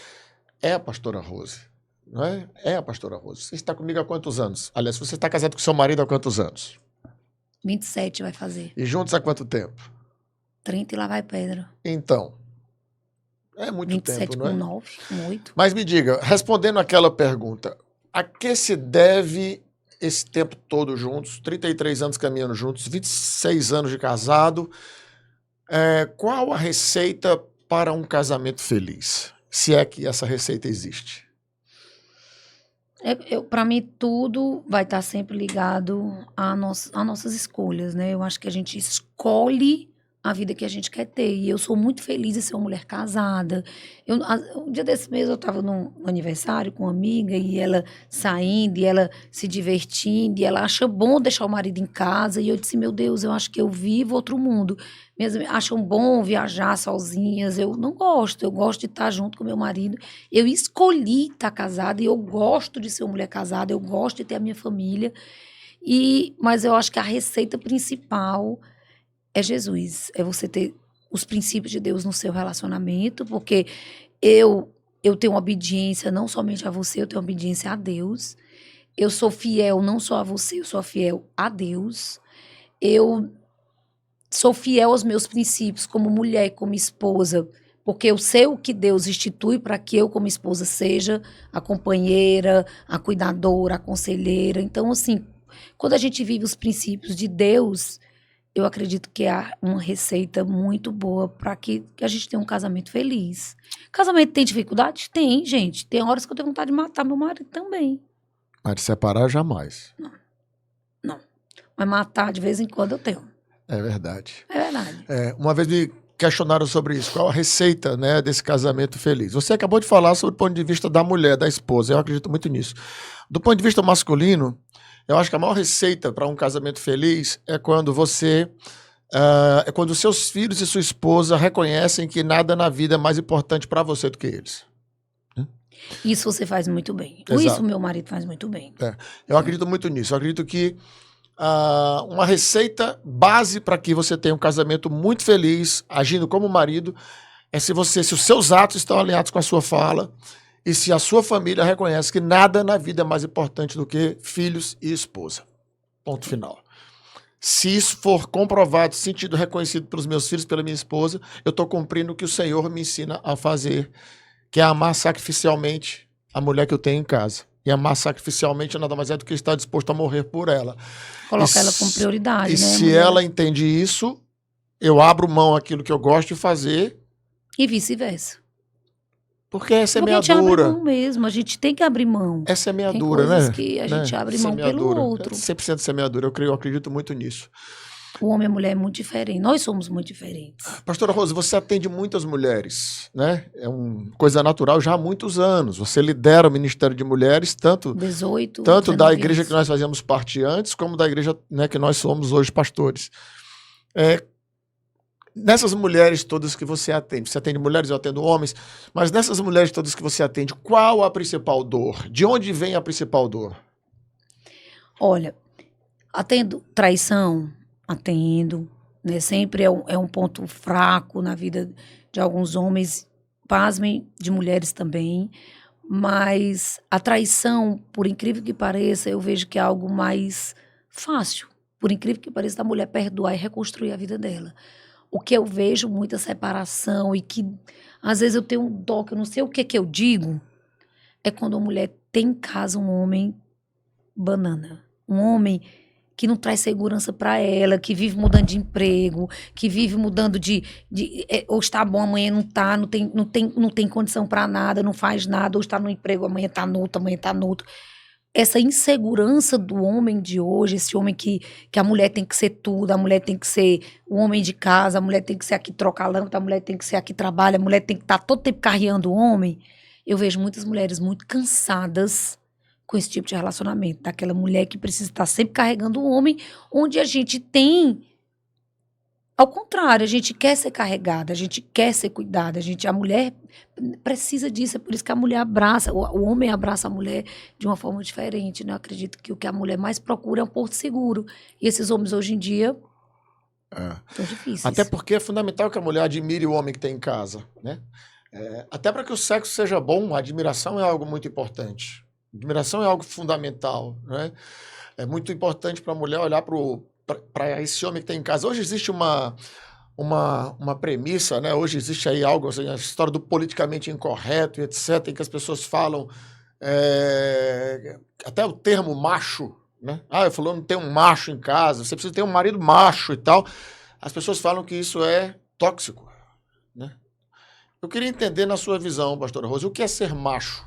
é a pastora Rose, não é? É a pastora Rose. Você está comigo há quantos anos? Aliás, você está casado com seu marido há quantos anos? 27 vai fazer. E juntos há quanto tempo? 30 e lá vai pedra. Então, é muito 27 tempo, com não é? 9, com 8. Mas me diga, respondendo aquela pergunta, a que se deve esse tempo todo juntos, 33 anos caminhando juntos, 26 anos de casado, qual a receita para um casamento feliz? Se é que essa receita existe. Para mim, tudo vai estar sempre ligado a nossas escolhas, né? Eu acho que a gente escolhe a vida que a gente quer ter. E eu sou muito feliz em ser uma mulher casada. Um dia desse mês eu estava num aniversário com uma amiga e ela saindo, e ela se divertindo, e ela acha bom deixar o marido em casa. E eu disse, meu Deus, eu acho que eu vivo outro mundo. Minhas amigas acham bom viajar sozinhas. Eu não gosto. Eu gosto de estar junto com meu marido. Eu escolhi estar casada e eu gosto de ser uma mulher casada. Eu gosto de ter a minha família. Mas eu acho que a receita principal é Jesus. É você ter os princípios de Deus no seu relacionamento, porque eu tenho obediência não somente a você, eu tenho obediência a Deus. Eu sou fiel não só a você, eu sou fiel a Deus. Eu sou fiel aos meus princípios como mulher, como esposa, porque eu sei o que Deus institui para que eu, como esposa, seja a companheira, a cuidadora, a conselheira. Então, assim, quando a gente vive os princípios de Deus, eu acredito que é uma receita muito boa para que a gente tenha um casamento feliz. Casamento tem dificuldade? Tem, gente. Tem horas que eu tenho vontade de matar meu marido também. Mas separar jamais. Não. Mas matar de vez em quando eu tenho. É verdade. É verdade. Uma vez me questionaram sobre isso. Qual a receita, né, desse casamento feliz? Você acabou de falar sobre o ponto de vista da mulher, da esposa. Eu acredito muito nisso. Do ponto de vista masculino, eu acho que a maior receita para um casamento feliz é quando quando seus filhos e sua esposa reconhecem que nada na vida é mais importante para você do que eles. Isso você faz muito bem. Exato. Isso meu marido faz muito bem. Eu acredito muito nisso. Eu acredito que uma receita base para que você tenha um casamento muito feliz, agindo como marido, é se os seus atos estão alinhados com a sua fala e se a sua família reconhece que nada na vida é mais importante do que filhos e esposa. Ponto final. Se isso for comprovado, sentido, reconhecido pelos meus filhos, pela minha esposa, eu estou cumprindo o que o Senhor me ensina a fazer, que é amar sacrificialmente a mulher que eu tenho em casa. E amar sacrificialmente nada mais é do que estar disposto a morrer por ela. Colocar ela como prioridade, e né? Se ela entende isso, eu abro mão daquilo que eu gosto de fazer. E vice-versa. Porque essa é minha dura. A gente abre mão mesmo, a gente tem que abrir mão. Essa é minha tem dura, né? Que a gente abre mão pelo outro. 100% semeadura, eu acredito muito nisso. O homem e a mulher é muito diferente. Nós somos muito diferentes. Pastora Rosa, você atende muitas mulheres, né? É uma coisa natural já há muitos anos. Você lidera o Ministério de Mulheres, tanto da igreja que nós fazíamos parte antes, como da igreja, né, que nós somos hoje pastores. Nessas mulheres todas que você atende mulheres, eu atendo homens, mas nessas mulheres todas que você atende, qual a principal dor? De onde vem a principal dor? Olha, atendo traição, né? Sempre é um ponto fraco na vida de alguns homens, pasmem, de mulheres também, mas a traição, por incrível que pareça, eu vejo que é algo mais fácil, por incrível que pareça, da mulher perdoar e reconstruir a vida dela. O que eu vejo muita separação e que às vezes eu tenho um dó, que eu não sei o que eu digo, é quando a mulher tem em casa um homem banana, um homem que não traz segurança para ela, que vive mudando de emprego, que vive mudando hoje está bom, amanhã não está, não tem condição para nada, não faz nada, hoje está no emprego, amanhã está no outro. Essa insegurança do homem de hoje, esse homem que a mulher tem que ser tudo, a mulher tem que ser o homem de casa, a mulher tem que ser aqui trocar lâmpada, a mulher tem que ser aqui trabalha, a mulher tem que estar todo tempo carreando o homem. Eu vejo muitas mulheres muito cansadas com esse tipo de relacionamento, daquela mulher que precisa estar sempre carregando o homem, onde a gente tem, ao contrário, a gente quer ser carregada, a gente quer ser cuidada, a mulher precisa disso, é por isso que a mulher abraça, o homem abraça a mulher de uma forma diferente, né? Eu acredito que o que a mulher mais procura é um porto seguro, e esses homens hoje em dia são difíceis. Até porque é fundamental que a mulher admire o homem que tem em casa, né? Até para que o sexo seja bom, a admiração é algo muito importante. Admiração é algo fundamental, né? É muito importante para a mulher olhar para esse homem que tem em casa. Hoje existe uma premissa, né? Hoje existe aí algo, assim, a história do politicamente incorreto, etc., em que as pessoas falam até o termo macho, né? Eu falando tem um macho em casa, você precisa ter um marido macho e tal. As pessoas falam que isso é tóxico, né? Eu queria entender na sua visão, pastora Rosa, o que é ser macho?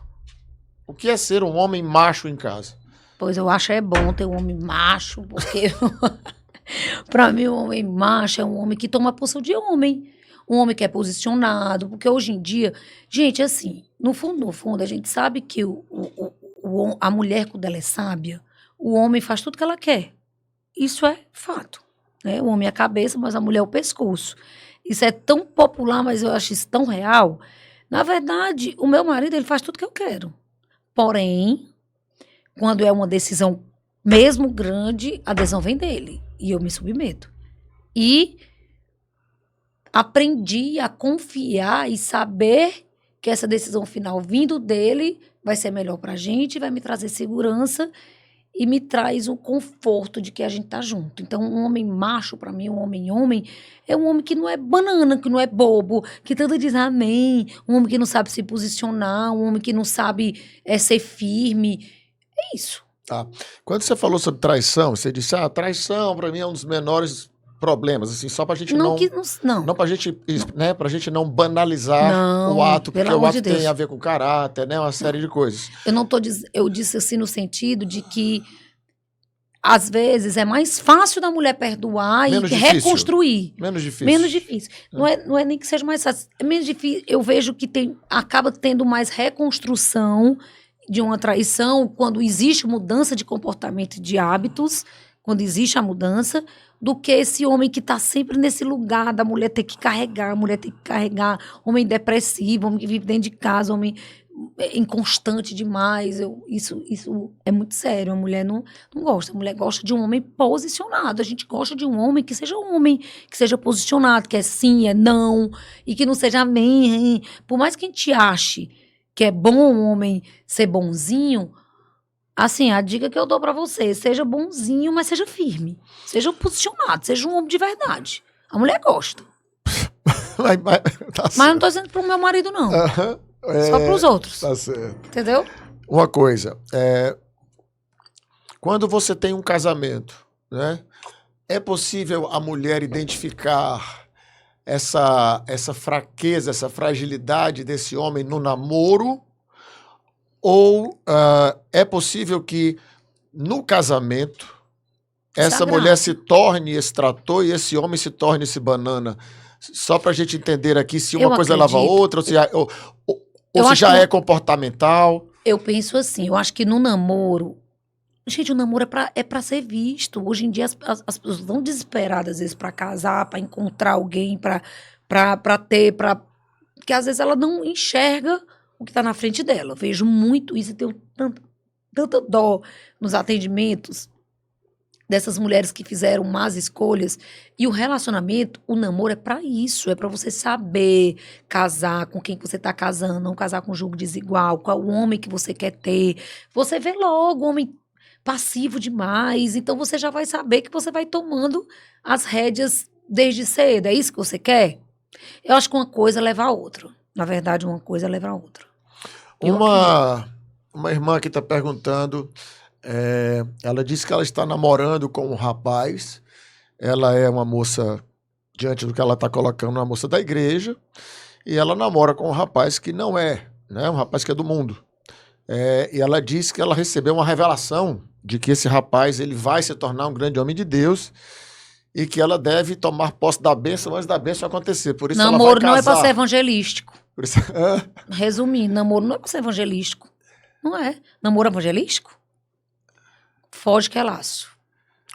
O que é ser um homem macho em casa? Pois eu acho bom ter um homem macho, porque para mim um homem macho é um homem que toma a posição de homem. Um homem que é posicionado, porque hoje em dia, gente, assim, no fundo, a gente sabe que a mulher, quando ela é sábia, o homem faz tudo que ela quer. Isso é fato, né? O homem é a cabeça, mas a mulher é o pescoço. Isso é tão popular, mas eu acho isso tão real. Na verdade, o meu marido, ele faz tudo que eu quero. Porém, quando é uma decisão mesmo grande, a decisão vem dele. E eu me submeto. E aprendi a confiar e saber que essa decisão final vindo dele vai ser melhor pra gente, vai me trazer segurança e me traz o conforto de que a gente tá junto. Então, um homem macho, pra mim, um homem, é um homem que não é banana, que não é bobo, que tanto diz amém, um homem que não sabe se posicionar, um homem que não sabe ser firme. É isso. Tá. Quando você falou sobre traição, você disse, traição pra mim é um dos menores problemas, assim, só pra gente não pra gente, né, pra gente não banalizar Não, o ato, porque pelo o amor ato de Deus. tem a ver com caráter, né, uma série de coisas. Eu disse assim no sentido de que às vezes é mais fácil da mulher perdoar Menos e difícil. reconstruir. Menos difícil. Menos difícil. Não é nem que seja mais fácil. É menos difícil. Eu vejo que acaba tendo mais reconstrução de uma traição quando existe mudança de comportamento e de hábitos, quando existe a mudança, do que esse homem que está sempre nesse lugar da mulher ter que carregar, a mulher ter que carregar, homem depressivo, homem que vive dentro de casa, homem inconstante demais. Isso é muito sério. A mulher não gosta. A mulher gosta de um homem posicionado. A gente gosta de um homem, que seja posicionado, que é sim, é não, e que não seja amém. Por mais que a gente ache que é bom um homem ser bonzinho, assim, a dica que eu dou pra você, seja bonzinho, mas seja firme. Seja posicionado, seja um homem de verdade. A mulher gosta. Mas não tô dizendo pro meu marido, não. Só pros outros. Tá certo. Entendeu? Uma coisa, quando você tem um casamento, né, é possível a mulher identificar essa fraqueza, essa fragilidade desse homem no namoro? Ou é possível que no casamento essa mulher se torne esse trator e esse homem se torne esse banana? Só pra gente entender aqui se uma coisa leva a outra, ou se já é comportamental. Eu penso assim, eu acho que no namoro... Gente, o namoro é pra ser visto. Hoje em dia as pessoas estão desesperadas, às vezes, pra casar, pra encontrar alguém, pra ter... Porque às vezes ela não enxerga o que tá na frente dela. Eu vejo muito isso e tenho tanta dó nos atendimentos dessas mulheres que fizeram más escolhas. E o relacionamento, o namoro é pra isso, é pra você saber casar com quem você tá casando, não casar com julgo desigual, qual o homem que você quer ter. Você vê logo o homem passivo demais, então você já vai saber que você vai tomando as rédeas desde cedo. É isso que você quer? Eu acho que uma coisa leva a outra. Na verdade, uma coisa leva a outra. Uma irmã aqui está perguntando, ela disse que ela está namorando com um rapaz, ela é uma moça, diante do que ela está colocando, uma moça da igreja, e ela namora com um rapaz que não é, né, um rapaz que é do mundo. E ela disse que ela recebeu uma revelação de que esse rapaz ele vai se tornar um grande homem de Deus e que ela deve tomar posse da bênção antes da bênção acontecer. Por isso namoro ela vai não é casar. para ser evangelístico. Por isso... Resumindo, namoro não é para ser evangelístico. Não é. Namoro evangelístico? Foge que é laço.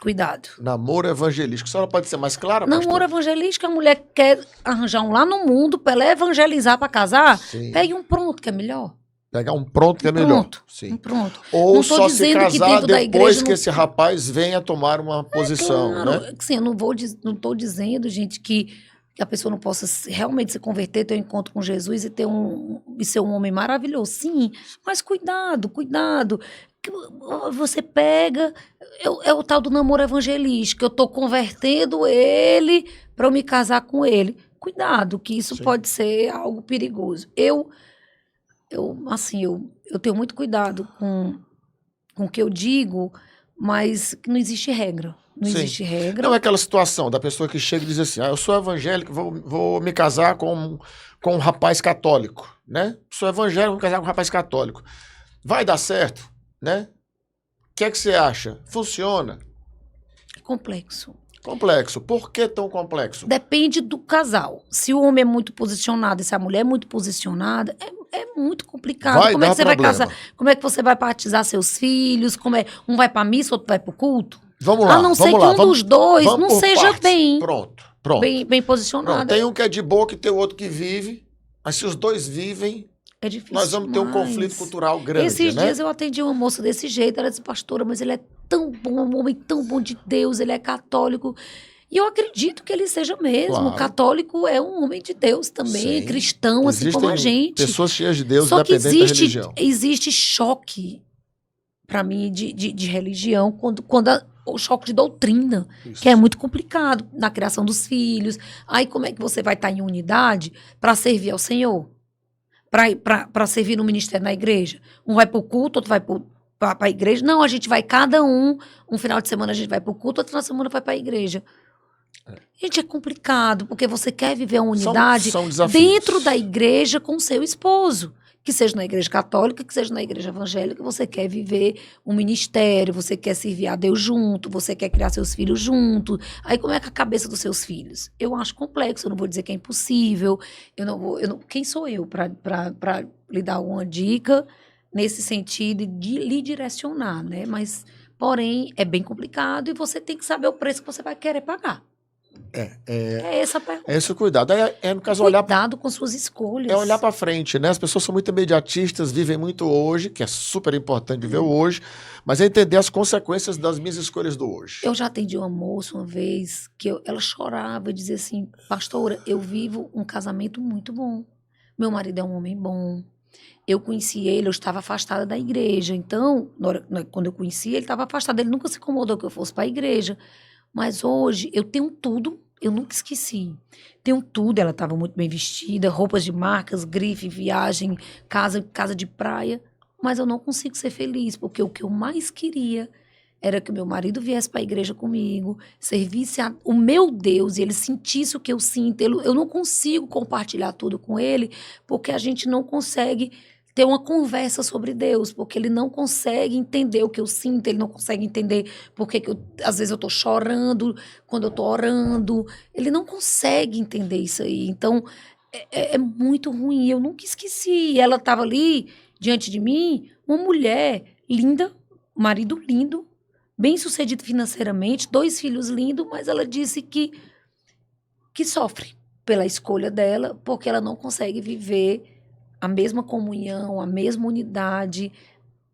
Cuidado. Namoro evangelístico. A senhora pode ser mais clara, namoro pastor? Evangelístico, a mulher quer arranjar um lá no mundo para ela evangelizar para casar. Sim. Pegue um pronto, que é melhor. Pegar um pronto que é melhor. Pronto. Sim. Um pronto. Ou não tô só se dizendo que casar dentro da depois igreja que não... esse rapaz venha tomar uma posição, claro, né? Assim, eu não estou dizendo, gente, que a pessoa não possa realmente se converter, ter um encontro com Jesus e ser um homem maravilhoso. Sim, mas cuidado. Que você pega... É o tal do namoro evangelístico. Eu estou convertendo ele para eu me casar com ele. Cuidado, que isso Sim. pode ser algo perigoso. Eu tenho muito cuidado com o que eu digo, mas não existe regra. Não Sim. existe regra. Não é aquela situação da pessoa que chega e diz assim, eu sou evangélico, vou me casar com um rapaz católico, né? Sou evangélico, vou me casar com um rapaz católico. Vai dar certo, né? O que é que você acha? Funciona? Complexo. Complexo. Por que tão complexo? Depende do casal. Se o homem é muito posicionado e se a mulher é muito posicionada, é muito complicado. Vai Como é dar que você problema. vai casar? Como é que você vai batizar seus filhos? Um vai pra missa, outro vai pro culto? Vamos lá, A não ser que um dos dois não seja bem posicionado. Pronto. Tem um que é de boa e tem o outro que vive, mas se os dois vivem, é difícil nós vamos ter um demais. conflito cultural grande, Esses né? dias eu atendi uma moça desse jeito, ela disse, pastora, mas ele é tão bom, um homem tão bom de Deus, ele é católico. E eu acredito que ele seja mesmo. Claro. Católico é um homem de Deus também, Sim. cristão, assim como a gente. Pessoas cheias de Deus, Só que independente da religião. existe choque, para mim, de religião, o choque de doutrina, Isso. que é muito complicado na criação dos filhos. Aí como é que você vai estar em unidade para servir ao Senhor? Para servir no ministério na igreja? Um vai para o culto, outro vai para a igreja. Não, a gente vai cada um final de semana a gente vai para o culto, outro final de semana vai para a igreja. Gente, é complicado, porque você quer viver a unidade São desafios. dentro da igreja com o seu esposo. Que seja na igreja católica, que seja na igreja evangélica, você quer viver um ministério, você quer servir a Deus junto, você quer criar seus filhos junto. Aí como é que é a cabeça dos seus filhos? Eu acho complexo, eu não vou dizer que é impossível, quem sou eu para lhe dar alguma dica nesse sentido de lhe direcionar, né? Mas, porém, é bem complicado e você tem que saber o preço que você vai querer pagar. É essa a pergunta. É esse o cuidado. No caso, Cuidado com suas escolhas. É olhar para frente, né? As pessoas são muito imediatistas, vivem muito hoje, que é super importante viver o hoje, mas é entender as consequências das minhas escolhas do hoje. Eu já atendi uma moça uma vez que ela chorava e dizia assim: pastora, eu vivo um casamento muito bom. Meu marido é um homem bom. Eu conheci ele, eu estava afastada da igreja. Então, quando eu conheci ele, estava afastado. Ele nunca se incomodou que eu fosse para a igreja. Mas hoje eu tenho tudo, eu nunca esqueci. Tenho tudo, ela estava muito bem vestida, roupas de marcas, grife, viagem, casa de praia. Mas eu não consigo ser feliz, porque o que eu mais queria era que o meu marido viesse para a igreja comigo, servisse o meu Deus e ele sentisse o que eu sinto. Eu não consigo compartilhar tudo com ele, porque a gente não consegue ter uma conversa sobre Deus, porque ele não consegue entender o que eu sinto, ele não consegue entender porque às vezes eu estou chorando quando eu estou orando, ele não consegue entender isso aí. Então, é muito ruim, eu nunca esqueci. Ela estava ali, diante de mim, uma mulher linda, marido lindo, bem-sucedido financeiramente, 2 filhos lindos, mas ela disse que sofre pela escolha dela, porque ela não consegue viver a mesma comunhão, a mesma unidade,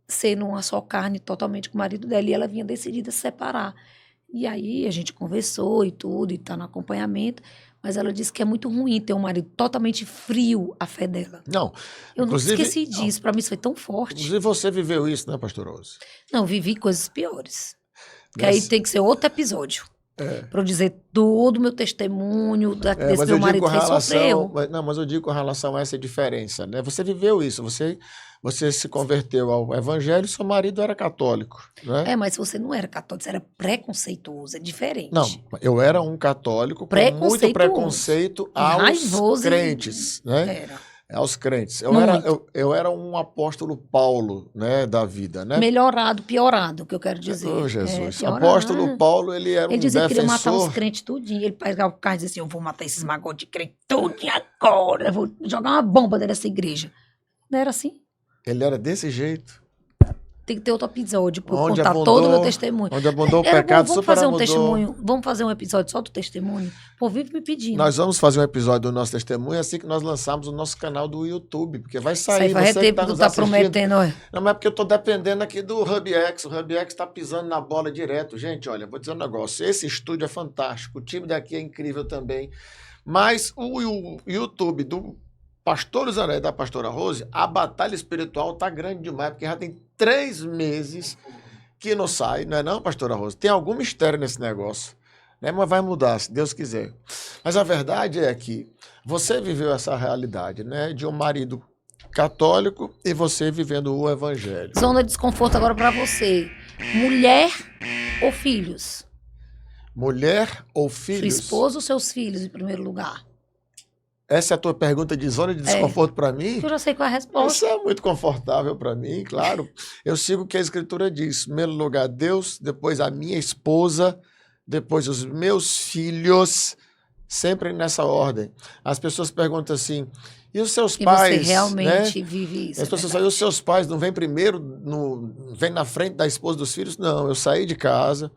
sendo uma só carne totalmente com o marido dela. E ela vinha decidida a se separar. E aí a gente conversou e tudo, e tá no acompanhamento, mas ela disse que é muito ruim ter um marido totalmente frio à fé dela. Não. Eu não esqueci disso, para mim isso foi tão forte. Inclusive você viveu isso, né, pastor Rose? Não, vivi coisas piores. Que aí tem que ser outro episódio. Para eu dizer todo o meu testemunho desse meu marido que sofreu. Mas eu digo com relação a essa diferença, né? Você viveu isso, você se converteu ao evangelho, seu marido era católico, né? Mas você não era católico, você era preconceituoso, é diferente. Não, eu era um católico com muito preconceito aos crentes, né? Era. Aos crentes. Eu era um apóstolo Paulo, né, da vida, né? Melhorado, piorado, que eu quero dizer. Oh, Jesus. Apóstolo Paulo, ele era um defensor. Ele dizia que queria matar os crentes tudinho. Ele pegava o carro e dizia assim, eu vou matar esses magos de crente tudinho agora. Eu vou jogar uma bomba dentro dessa igreja. Não era assim? Ele era desse jeito. Tem que ter outro episódio para contar todo o meu testemunho. Onde abundou o pecado, vamos fazer um testemunho. Vamos fazer um episódio só do testemunho? Pô, vive me pedindo. Nós vamos fazer um episódio do nosso testemunho assim que nós lançarmos o nosso canal do YouTube, porque vai sair. Isso aí vai ter, porque tu tá prometendo, olha. Não, mas é porque eu tô dependendo aqui do HubX. O HubX tá pisando na bola direto. Gente, olha, vou dizer um negócio. Esse estúdio é fantástico. O time daqui é incrível também. Mas o YouTube do Pastor Zané e da Pastora Rose, a batalha espiritual tá grande demais, porque já tem 3 meses que não sai, não é não, Pastora Rose? Tem algum mistério nesse negócio, né? Mas vai mudar, se Deus quiser. Mas a verdade é que você viveu essa realidade, né? De um marido católico e você vivendo o evangelho. Zona de desconforto agora para você. Mulher ou filhos? Mulher ou filhos? Sua esposa ou seus filhos, em primeiro lugar? Essa é a tua pergunta de zona de desconforto para mim? Eu já sei qual é a resposta. Isso é muito confortável para mim, claro. Eu sigo o que a Escritura diz. Em primeiro lugar, Deus, depois a minha esposa, depois os meus filhos, sempre nessa ordem. As pessoas perguntam assim, e os seus pais? Você realmente vive isso. As pessoas falam, e os seus pais não vêm primeiro, vêm na frente da esposa dos filhos? Não, eu saí de casa,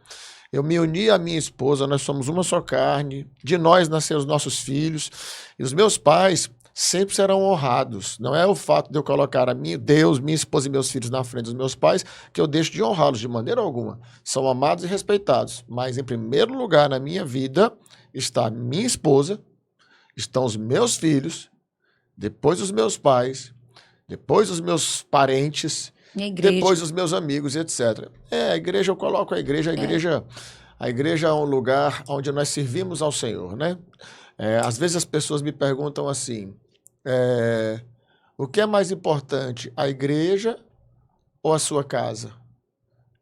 eu me uni à minha esposa, nós somos uma só carne, de nós nasceram os nossos filhos, e os meus pais sempre serão honrados. Não é o fato de eu colocar Deus, minha esposa e meus filhos na frente dos meus pais que eu deixo de honrá-los de maneira alguma. São amados e respeitados. Mas, em primeiro lugar, na minha vida, está minha esposa, estão os meus filhos, depois os meus pais, depois os meus parentes, depois os meus amigos, etc. A igreja, eu coloco a igreja. A igreja é um lugar onde nós servimos ao Senhor, né? Às vezes as pessoas me perguntam assim, o que é mais importante, a igreja ou a sua casa?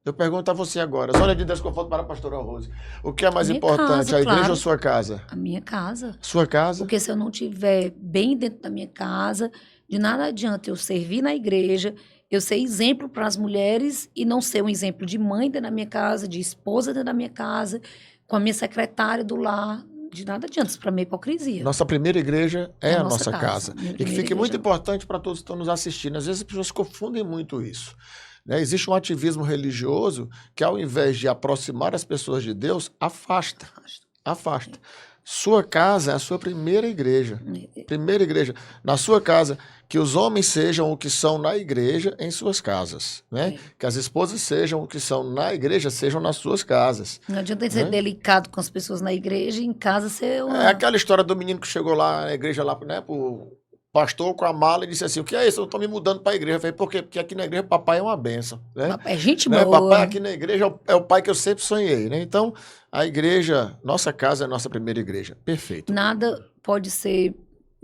Eu pergunto a você agora, zona de desconforto para a pastora Rose. O que é mais importante, casa, a igreja claro. ou a sua casa? A minha casa. Sua casa? Porque se eu não estiver bem dentro da minha casa, de nada adianta eu servir na igreja, eu ser exemplo para as mulheres e não ser um exemplo de mãe dentro da minha casa, de esposa dentro da minha casa, com a minha secretária do lar. De nada adianta, isso para mim é hipocrisia. Nossa primeira igreja é a nossa casa. Minha E que fique primeira muito igreja. importante para todos que estão nos assistindo. Às vezes as pessoas confundem muito isso. Né? Existe um ativismo religioso que, ao invés de aproximar as pessoas de Deus, afasta. Sua casa é a sua primeira igreja. Primeira igreja. Na sua casa, que os homens sejam o que são na igreja em suas casas. Né? Que as esposas sejam o que são na igreja, sejam nas suas casas. Não adianta ser delicado com as pessoas na igreja e em casa ser uma... É aquela história do menino que chegou lá na igreja, lá, né, pro pastor com a mala e disse assim, o que é isso? Eu estou me mudando para a igreja. Eu falei, por quê? Porque aqui na igreja papai é uma bênção. Né? Papai é gente Né? boa. Papai aqui na igreja é o pai que eu sempre sonhei. Né? Então, a igreja, nossa casa é a nossa primeira igreja. Perfeito. Nada pode ser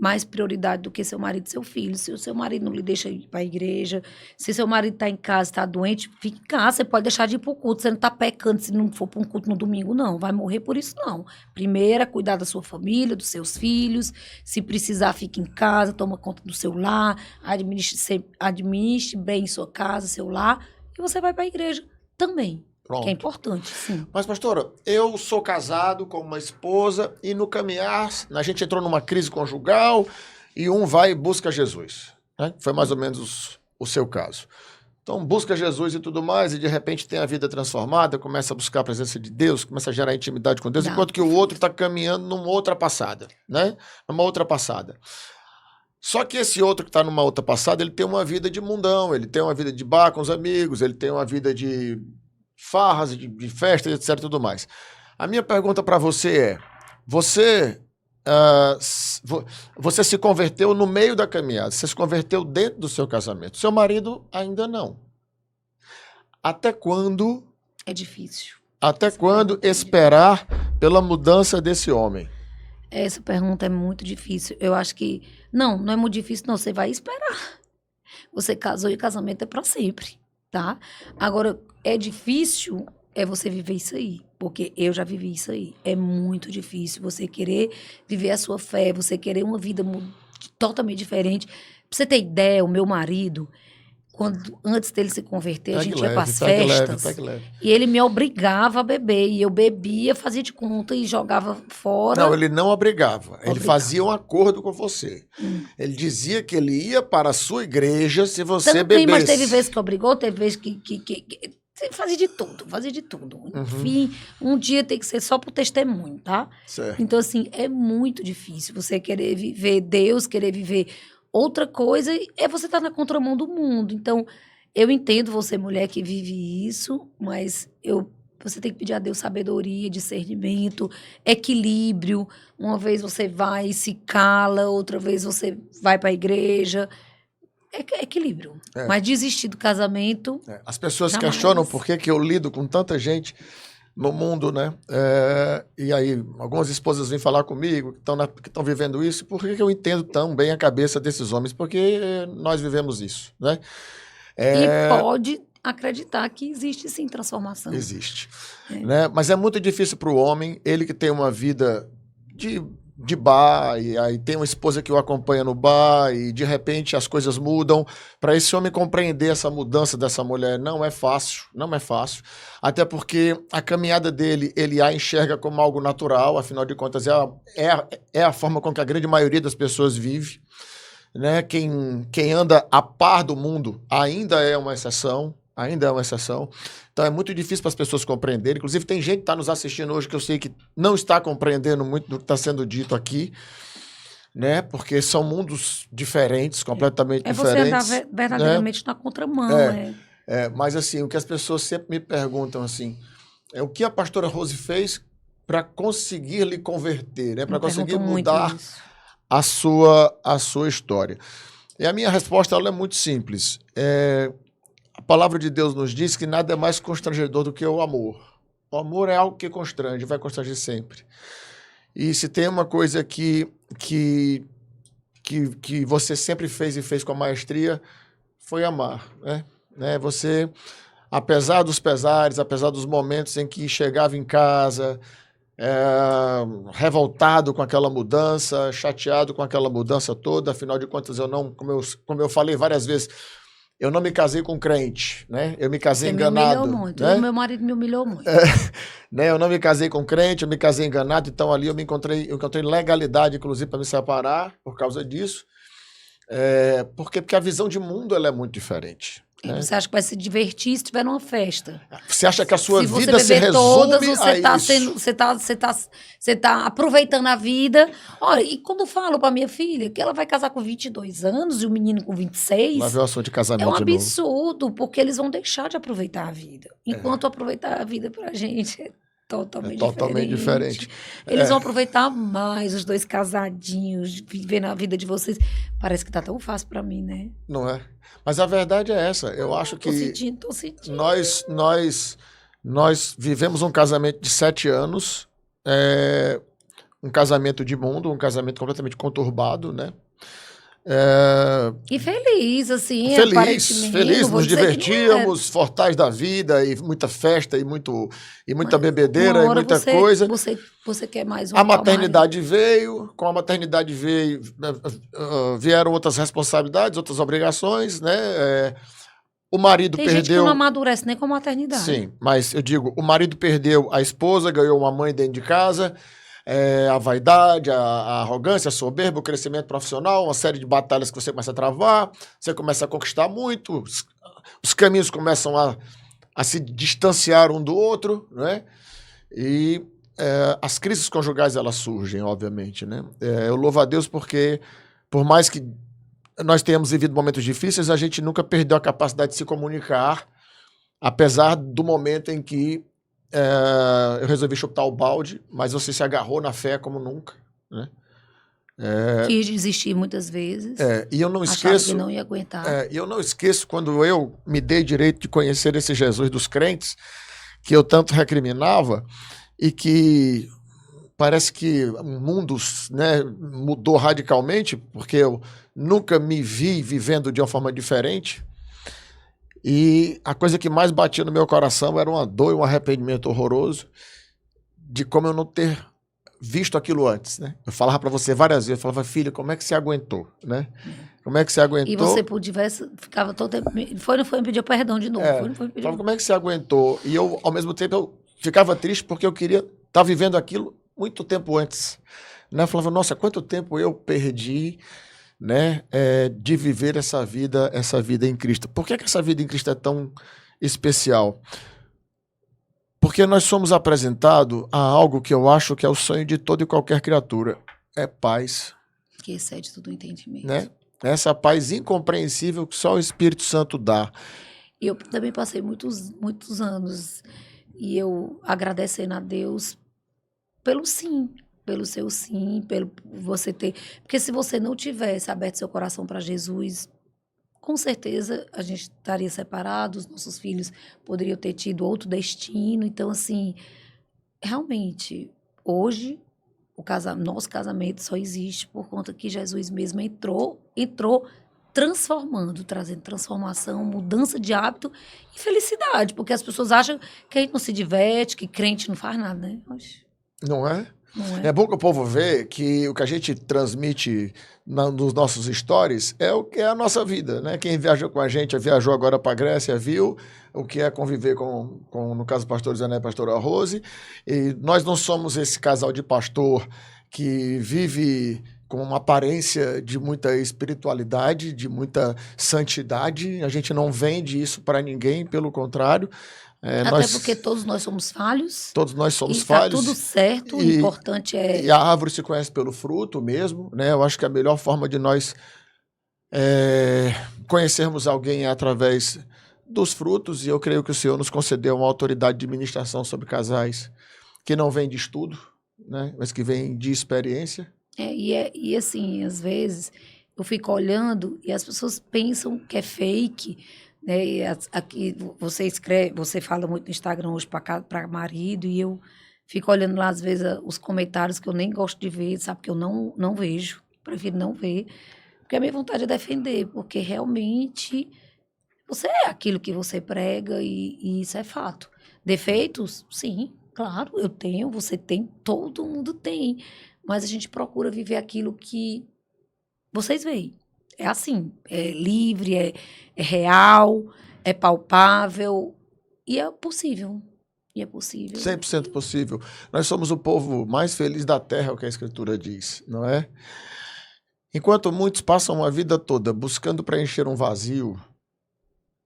mais prioridade do que seu marido e seu filho. Se o seu marido não lhe deixa ir para a igreja, se seu marido está em casa, está doente, fica em casa, você pode deixar de ir para o culto. Você não está pecando se não for para um culto no domingo, não. Vai morrer por isso, não. Primeiro, cuidar da sua família, dos seus filhos. Se precisar, fique em casa, toma conta do seu lar, administre bem sua casa, seu lar, e você vai para a igreja também. Pronto. Que é importante, sim. Mas, pastora, eu sou casado com uma esposa e no caminhar, a gente entrou numa crise conjugal e um vai e busca Jesus. Né? Foi mais ou menos o seu caso. Então, busca Jesus e tudo mais, e de repente tem a vida transformada, começa a buscar a presença de Deus, começa a gerar intimidade com Deus, enquanto que o outro está caminhando numa outra passada, né? Numa outra passada. Só que esse outro que está numa outra passada, ele tem uma vida de mundão, ele tem uma vida de bar com os amigos, ele tem uma vida de farras, de festas, etc, e tudo mais. A minha pergunta para você é, você se converteu no meio da caminhada, você se converteu dentro do seu casamento, seu marido ainda não. Até quando... É difícil. Até quando esperar pela mudança desse homem? Essa pergunta é muito difícil. Eu acho que... Não é muito difícil, não. Você vai esperar. Você casou e o casamento é para sempre, tá? Agora... É difícil você viver isso aí, porque eu já vivi isso aí. É muito difícil você querer viver a sua fé, você querer uma vida totalmente diferente. Pra você ter ideia, o meu marido, antes dele se converter, a gente ia para as festas e ele me obrigava a beber. E eu bebia, fazia de conta e jogava fora. Não, ele não obrigava. Ele fazia um acordo com você. Ele dizia que ele ia para a sua igreja se você bebesse. Mas teve vezes que obrigou, teve vezes que fazia de tudo. Enfim, um dia tem que ser só pro testemunho, tá? Certo. Então, assim, é muito difícil você querer viver Deus, querer viver outra coisa, você estar na contramão do mundo. Então, eu entendo você, mulher, que vive isso, mas você tem que pedir a Deus sabedoria, discernimento, equilíbrio. Uma vez você vai e se cala, outra vez você vai para a igreja. É equilíbrio. Mas desistir do casamento... As pessoas jamais. questionam por que eu lido com tanta gente no mundo, né? E aí, algumas esposas vêm falar comigo que estão vivendo isso. Por que eu entendo tão bem a cabeça desses homens? Porque nós vivemos isso, né? E pode acreditar que existe, sim, transformação. Existe. Né? Mas é muito difícil para o homem, ele que tem uma vida de bar, e aí tem uma esposa que o acompanha no bar, e de repente as coisas mudam. Para esse homem compreender essa mudança dessa mulher não é fácil, até porque a caminhada dele, ele a enxerga como algo natural, afinal de contas é a forma com que a grande maioria das pessoas vive, né? Quem anda a par do mundo ainda é uma exceção. Então é muito difícil para as pessoas compreenderem. Inclusive tem gente que está nos assistindo hoje que eu sei que não está compreendendo muito do que está sendo dito aqui. né? Porque são mundos diferentes, completamente É você andar diferentes. verdadeiramente na contramão. Mas assim, o que as pessoas sempre me perguntam assim, é o que a pastora Rose fez para conseguir lhe converter, né? Para conseguir mudar a sua história. E a minha resposta ela é muito simples. A palavra de Deus nos diz que nada é mais constrangedor do que o amor. O amor é algo que constrange, vai constranger sempre. E se tem uma coisa que você sempre fez e fez com maestria, foi amar, né? Você, apesar dos pesares, apesar dos momentos em que chegava em casa revoltado com aquela mudança, chateado com aquela mudança toda, afinal de contas, como eu falei várias vezes, eu não me casei com crente, né? Eu me casei enganado. Me humilhou muito. Né? Meu marido me humilhou muito. Né? Eu não me casei com crente, eu me casei enganado, então ali eu encontrei legalidade, inclusive, para me separar por causa disso. Porque a visão de mundo ela é muito diferente. Né? Você acha que vai se divertir se estiver numa festa? Você acha que a sua vida se resume a isso? Você tá aproveitando a vida. Olha, e quando eu falo para minha filha que ela vai casar com 22 anos e o menino com 26... Lá vem o assunto de casamento é um de novo. absurdo, porque eles vão deixar de aproveitar a vida. Enquanto aproveitar a vida pra gente é totalmente diferente. Eles vão aproveitar mais os dois casadinhos, vivendo a vida de vocês. Parece que tá tão fácil pra mim, né? Não é? Mas a verdade é essa. Eu acho que tô sentindo. Nós vivemos um casamento de 7 anos, um casamento de mundo, um casamento completamente conturbado, né? E feliz, assim, feliz, nos divertíamos, fortais da vida, e muita festa, e muita bebedeira, e muita coisa. Você quer mais A maternidade veio, com a maternidade vieram outras responsabilidades, outras obrigações, né? O marido Tem perdeu... gente que não amadurece nem com a maternidade. Sim, mas eu digo, o marido perdeu a esposa, ganhou uma mãe dentro de casa... a vaidade, a arrogância, a soberba, o crescimento profissional, uma série de batalhas que você começa a travar, você começa a conquistar muito, os caminhos começam a se distanciar um do outro, né? E as crises conjugais, elas surgem, obviamente, né? Eu louvo a Deus porque, por mais que nós tenhamos vivido momentos difíceis, a gente nunca perdeu a capacidade de se comunicar, apesar do momento em que eu resolvi chutar o balde, mas você se agarrou na fé como nunca, né? Quis desistir muitas vezes. E eu não esqueço. Que não ia aguentar. E eu não esqueço quando eu me dei direito de conhecer esse Jesus dos crentes, que eu tanto recriminava, e que parece que o mundo, né, mudou radicalmente, porque eu nunca me vi vivendo de uma forma diferente. E a coisa que mais batia no meu coração era uma dor e um arrependimento horroroso de como eu não ter visto aquilo antes, né? Eu falava para você várias vezes, eu falava, filho, como é que você aguentou, né? Como é que você aguentou? E você por diversos, ficava todo tempo, não foi me pedir perdão de novo. Falava, como é que você aguentou? E eu, ao mesmo tempo, eu ficava triste porque eu queria estar vivendo aquilo muito tempo antes, né? Eu falava, nossa, quanto tempo eu perdi, né, de viver essa vida em Cristo. Por que essa vida em Cristo é tão especial? Porque nós somos apresentados a algo que eu acho que é o sonho de toda e qualquer criatura. É paz. Que excede todo o entendimento. Né? Essa paz incompreensível que só o Espírito Santo dá. E eu também passei muitos anos e eu agradecendo a Deus pelo sim. Pelo seu sim, pelo você ter... Porque se você não tivesse aberto seu coração para Jesus, com certeza a gente estaria separado, os nossos filhos poderiam ter tido outro destino. Então, assim, realmente, hoje, nosso casamento só existe por conta que Jesus mesmo entrou transformando, trazendo transformação, mudança de hábito e felicidade. Porque as pessoas acham que a gente não se diverte, que crente não faz nada, né? Não é? É bom que o povo vê que o que a gente transmite nos nossos stories é o que é a nossa vida, né? Quem viajou com a gente, viajou agora para a Grécia, viu o que é conviver com no caso, o pastor Zé e a pastora Rose. E nós não somos esse casal de pastor que vive com uma aparência de muita espiritualidade, de muita santidade. A gente não vende isso para ninguém, pelo contrário. Até porque todos nós somos falhos. Todos nós somos e falhos. Tá tudo certo, o importante é... E a árvore se conhece pelo fruto mesmo, né? Eu acho que a melhor forma de nós conhecermos alguém é através dos frutos, e eu creio que o Senhor nos concedeu uma autoridade de ministração sobre casais que não vem de estudo, né? Mas que vem de experiência. E assim, às vezes, eu fico olhando e as pessoas pensam que é fake, né? E aqui você escreve, você fala muito no Instagram hoje para marido, e eu fico olhando lá, às vezes, os comentários que eu nem gosto de ver, sabe? Que eu não vejo, prefiro não ver, porque a minha vontade é defender, porque realmente você é aquilo que você prega e isso é fato. Defeitos? Sim, claro, eu tenho, você tem, todo mundo tem. Mas a gente procura viver aquilo que vocês veem. É assim, é livre, é real, é palpável e é possível. E é possível. 100% possível. Nós somos o povo mais feliz da terra, é o que a Escritura diz, não é? Enquanto muitos passam a vida toda buscando preencher um vazio,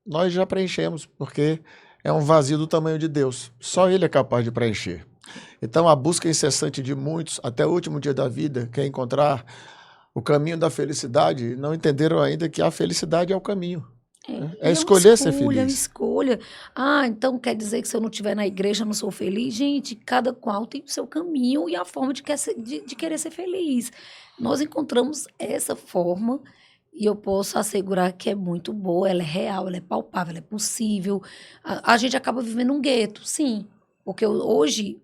nós já preenchemos, porque é um vazio do tamanho de Deus. Só Ele é capaz de preencher. Então, a busca incessante de muitos, até o último dia da vida, quer encontrar o caminho da felicidade, não entenderam ainda que a felicidade é o caminho. É escolher ser feliz. É uma escolha. Então quer dizer que se eu não estiver na igreja eu não sou feliz? Gente, cada qual tem o seu caminho e a forma de querer ser feliz. Nós encontramos essa forma e eu posso assegurar que é muito boa, ela é real, ela é palpável, ela é possível. A gente acaba vivendo um gueto, sim. Porque hoje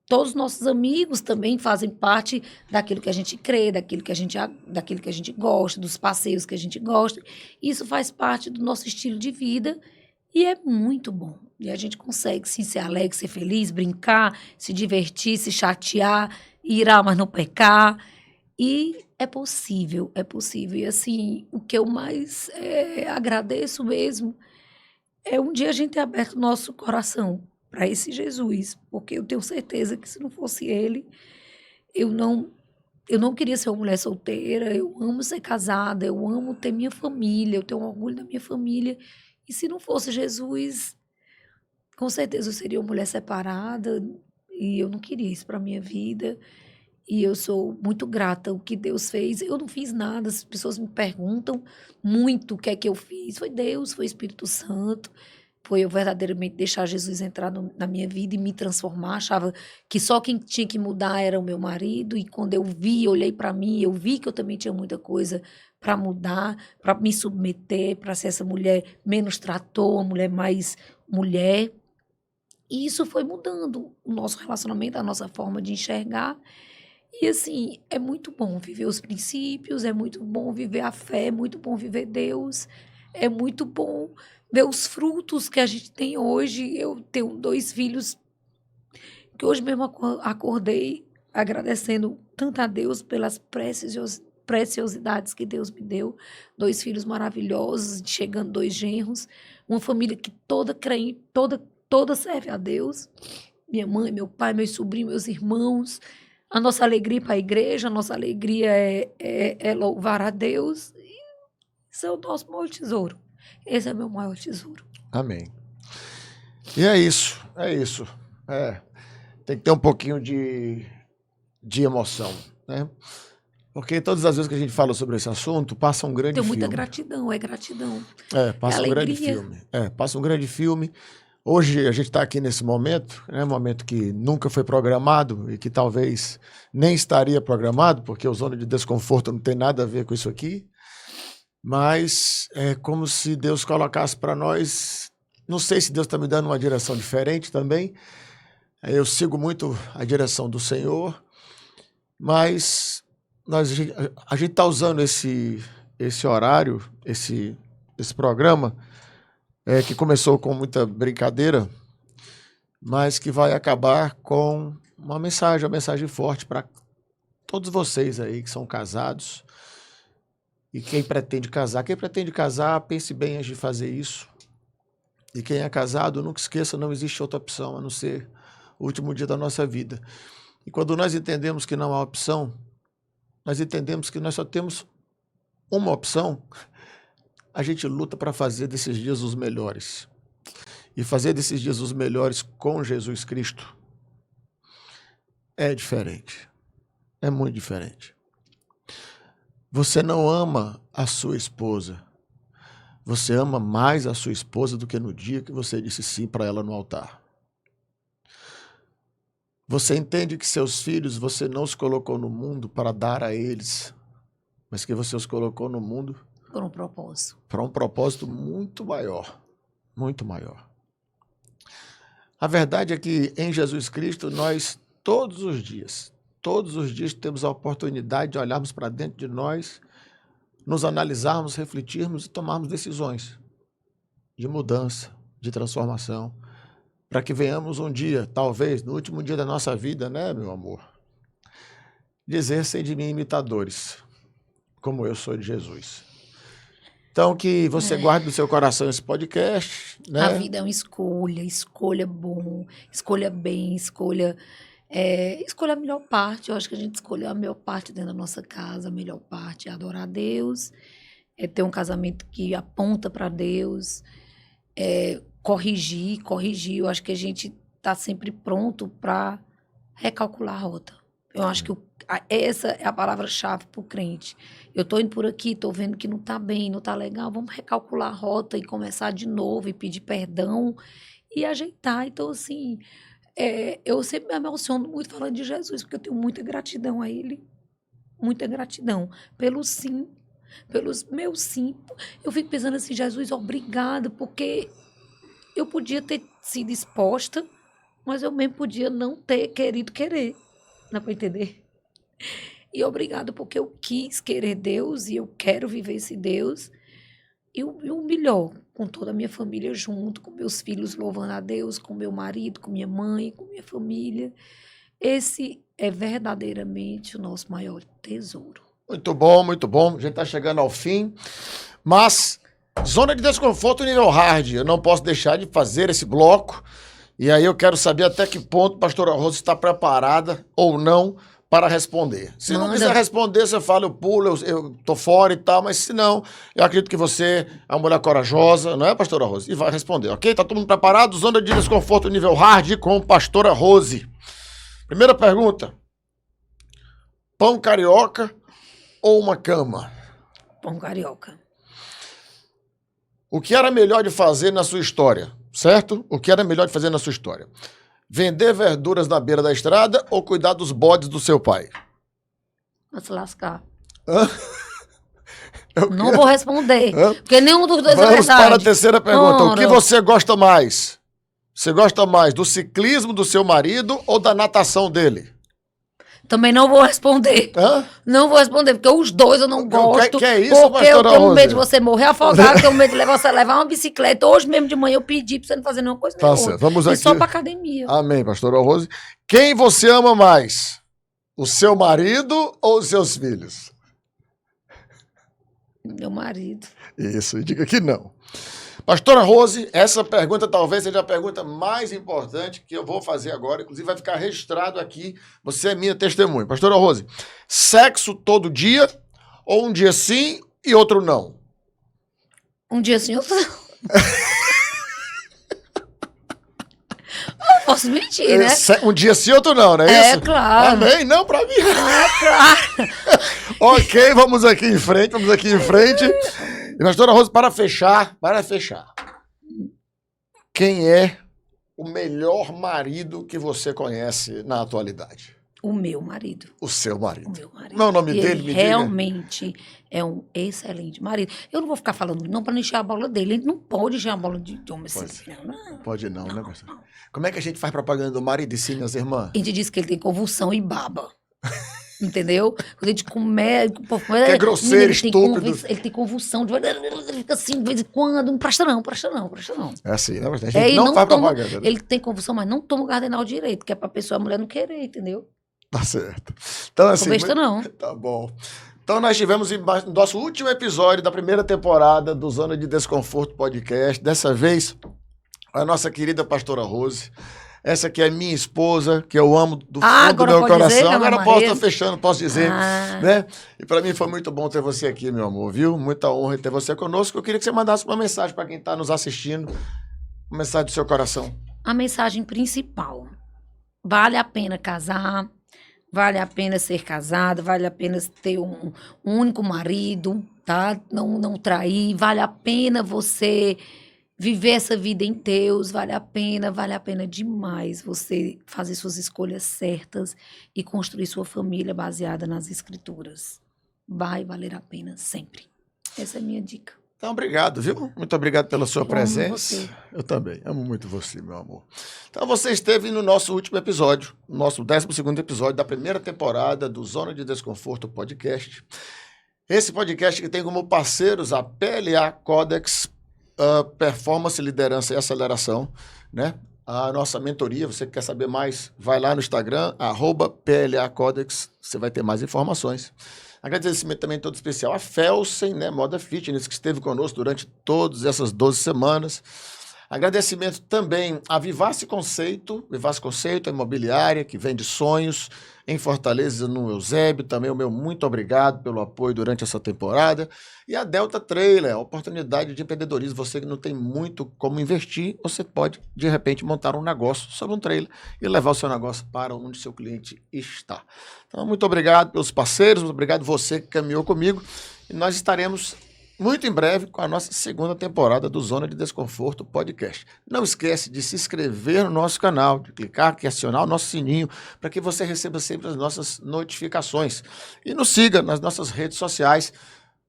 todos os nossos amigos também fazem parte daquilo que a gente crê, daquilo que a gente gosta, dos passeios que a gente gosta. Isso faz parte do nosso estilo de vida e é muito bom. E a gente consegue sim ser alegre, ser feliz, brincar, se divertir, se chatear, irar, mas não pecar. E é possível, é possível. E assim, o que eu mais agradeço mesmo é um dia a gente ter aberto o nosso coração para esse Jesus, porque eu tenho certeza que se não fosse ele, eu não queria ser uma mulher solteira, eu amo ser casada, eu amo ter minha família, eu tenho orgulho da minha família, e se não fosse Jesus, com certeza eu seria uma mulher separada, e eu não queria isso para minha vida, e eu sou muito grata ao que Deus fez. Eu não fiz nada, as pessoas me perguntam muito o que é que eu fiz, foi Deus, foi o Espírito Santo, foi eu verdadeiramente deixar Jesus entrar na minha vida e me transformar. Achava que só quem tinha que mudar era o meu marido. E quando eu olhei para mim, eu vi que eu também tinha muita coisa para mudar, para me submeter, para ser essa mulher menos trator, uma mulher mais mulher. E isso foi mudando o nosso relacionamento, a nossa forma de enxergar. E assim, é muito bom viver os princípios, é muito bom viver a fé, é muito bom viver Deus, é muito bom ver os frutos que a gente tem hoje. Eu tenho 2 filhos que hoje mesmo acordei agradecendo tanto a Deus pelas preciosidades que Deus me deu. 2 filhos maravilhosos, chegando 2 genros, uma família que toda crente, toda serve a Deus. Minha mãe, meu pai, meus sobrinhos, meus irmãos. A nossa alegria para a igreja, a nossa alegria é louvar a Deus. E isso é o nosso maior tesouro. Esse é meu maior tesouro. Amém. E é isso, é isso. Tem que ter um pouquinho de emoção, né? Porque todas as vezes que a gente fala sobre esse assunto, passa um grande filme. Tenho muita gratidão, é gratidão. Passa um grande filme. Passa um grande filme. Hoje a gente está aqui nesse momento, né, um momento que nunca foi programado e que talvez nem estaria programado, porque o zona de desconforto não tem nada a ver com isso aqui, mas é como se Deus colocasse para nós, não sei se Deus está me dando uma direção diferente também, eu sigo muito a direção do Senhor, mas a gente está usando esse horário, esse programa, que começou com muita brincadeira, mas que vai acabar com uma mensagem forte para todos vocês aí que são casados e quem pretende casar, pense bem antes de fazer isso. E quem é casado, nunca esqueça, não existe outra opção a não ser o último dia da nossa vida. E quando nós entendemos que não há opção, nós entendemos que nós só temos uma opção, a gente luta para fazer desses dias os melhores. e fazer desses dias os melhores com Jesus Cristo é diferente. É muito diferente. Você não ama a sua esposa. Você ama mais a sua esposa do que no dia que você disse sim para ela no altar. Você entende que seus filhos você não os colocou no mundo para dar a eles, mas que você os colocou no mundo Por um propósito. para um propósito muito maior. Muito maior. A verdade é que em Jesus Cristo nós todos os dias temos a oportunidade de olharmos para dentro de nós, nos analisarmos, refletirmos e tomarmos decisões de mudança, de transformação, para que venhamos um dia, talvez, no último dia da nossa vida, né, meu amor, dizer: "Sede de mim imitadores, como eu sou de Jesus". Então, que você guarde no seu coração esse podcast, né? A vida é uma escolha bom, escolha bem, escolha a melhor parte. Eu acho que a gente escolheu a melhor parte dentro da nossa casa. A melhor parte é adorar a Deus, é ter um casamento que aponta para Deus, corrigir. Eu acho que a gente está sempre pronto para recalcular a rota. Eu acho que essa é a palavra-chave para o crente. Eu estou indo por aqui, estou vendo que não está bem, não está legal, vamos recalcular a rota e começar de novo e pedir perdão e ajeitar. Então, assim, eu sempre me emociono muito falando de Jesus, porque eu tenho muita gratidão a Ele, muita gratidão pelo sim, pelos meus sim. Eu fico pensando assim: Jesus, obrigado, porque eu podia ter sido exposta, mas eu mesmo podia não ter querido querer. Dá para entender? E obrigado porque eu quis querer Deus e eu quero viver esse Deus. E o melhor, com toda a minha família junto, com meus filhos louvando a Deus, com meu marido, com minha mãe, com minha família. Esse é verdadeiramente o nosso maior tesouro. Muito bom, muito bom. A gente está chegando ao fim. Mas, zona de desconforto nível hard. Eu não posso deixar de fazer esse bloco. E aí eu quero saber até que ponto a pastora Rose está preparada ou não para responder. Se não quiser responder, você fala: eu pulo, eu tô fora e tal, mas se não, eu acredito que você é uma mulher corajosa, não é, pastora Rose? E vai responder, ok? Tá todo mundo preparado? Zona de desconforto nível hard com pastora Rose. Primeira pergunta: pão carioca ou uma cama? Pão carioca. O que era melhor de fazer na sua história? Certo? O que era melhor de fazer na sua história? Vender verduras na beira da estrada ou cuidar dos bodes do seu pai? Vai se lascar. Hã? Não vou responder, porque nenhum dos dois é Vamos verdade. para a terceira pergunta. Ora. O que você gosta mais? Você gosta mais do ciclismo do seu marido ou da natação dele? Também não vou responder. Hã? Não vou responder, porque os dois eu não gosto. Que é isso, porque eu pastora tenho Rose? medo de você morrer afogado, tenho medo de você levar uma bicicleta. Hoje mesmo de manhã eu pedi pra você não fazer nenhuma coisa Tá nenhuma. certo. Vamos E aqui. só pra academia. Amém, pastora Rose. Quem você ama mais? O seu marido ou os seus filhos? Meu marido. Isso, e diga que não. Pastora Rose, essa pergunta talvez seja a pergunta mais importante que eu vou fazer agora, inclusive vai ficar registrado aqui, você é minha testemunha. Pastora Rose, sexo todo dia ou um dia sim e outro não? Um dia sim, outro não. Eu posso mentir, né? Um dia sim, outro não, não é isso? É, claro. Amém? Não, pra mim. Claro. Ok, vamos aqui em frente. E, pastora Rose, para fechar, quem é o melhor marido que você conhece na atualidade? O meu marido. O seu marido. O meu marido. Não é o nome E dele, ele me diga. realmente é um excelente marido. Eu não vou ficar falando não para não encher a bola dele. Ele não pode encher a bola de homem assim. Não. Pode não, né, pastor? Como é que a gente faz propaganda do marido e sim, minhas irmãs? A gente diz que ele tem convulsão e baba. Entendeu? Quando a gente começa. Que é grosseiro, estúpido. Ele tem convulsão. Ele fica assim de vez em quando. Não presta não. É assim, né? A gente não faz toma, propaganda. Né? Ele tem convulsão, mas não toma o cardenal direito, que é pra pessoa, a mulher não querer, entendeu? Tá certo. Então, assim. Não besta, não. Tá bom. Então, nós tivemos no nosso último episódio da primeira temporada do Zona de Desconforto Podcast. Dessa vez, a nossa querida pastora Rose. Essa aqui é minha esposa, que eu amo do fundo do meu coração. Dizer, agora eu posso estar fechando, posso dizer. Ah. Né? E para mim foi muito bom ter você aqui, meu amor, viu? Muita honra ter você conosco. Eu queria que você mandasse uma mensagem para quem está nos assistindo. Uma mensagem do seu coração. A mensagem principal: vale a pena casar, vale a pena ser casada, vale a pena ter um único marido, tá? Não trair, vale a pena você viver essa vida em Deus, vale a pena demais você fazer suas escolhas certas e construir sua família baseada nas Escrituras. Vai valer a pena sempre. Essa é a minha dica. Então, obrigado, viu? Muito obrigado pela sua Eu amo presença. você. Eu também. Amo muito você, meu amor. Então, você esteve no nosso último episódio, nosso 12º episódio da primeira temporada do Zona de Desconforto Podcast. Esse podcast que tem como parceiros a PLA Codex, Performance, Liderança e Aceleração, né? A nossa mentoria, você que quer saber mais, vai lá no Instagram, @PLA Codex, você vai ter mais informações. Agradecimento também todo especial a Felsen, né, Moda Fitness, que esteve conosco durante todas essas 12 semanas. Agradecimento também a Vivace Conceito, a imobiliária que vende sonhos em Fortaleza, no Eusébio. Também o meu muito obrigado pelo apoio durante essa temporada. E a Delta Trailer, a oportunidade de empreendedorismo. Você que não tem muito como investir, você pode, de repente, montar um negócio sobre um trailer e levar o seu negócio para onde seu cliente está. Então, muito obrigado pelos parceiros, muito obrigado você que caminhou comigo. E nós estaremos muito em breve com a nossa segunda temporada do Zona de Desconforto Podcast. Não esquece de se inscrever no nosso canal, de clicar aqui, acionar o nosso sininho, para que você receba sempre as nossas notificações. E nos siga nas nossas redes sociais,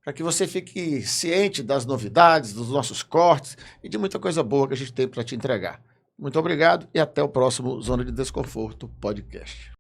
para que você fique ciente das novidades, dos nossos cortes e de muita coisa boa que a gente tem para te entregar. Muito obrigado e até o próximo Zona de Desconforto Podcast.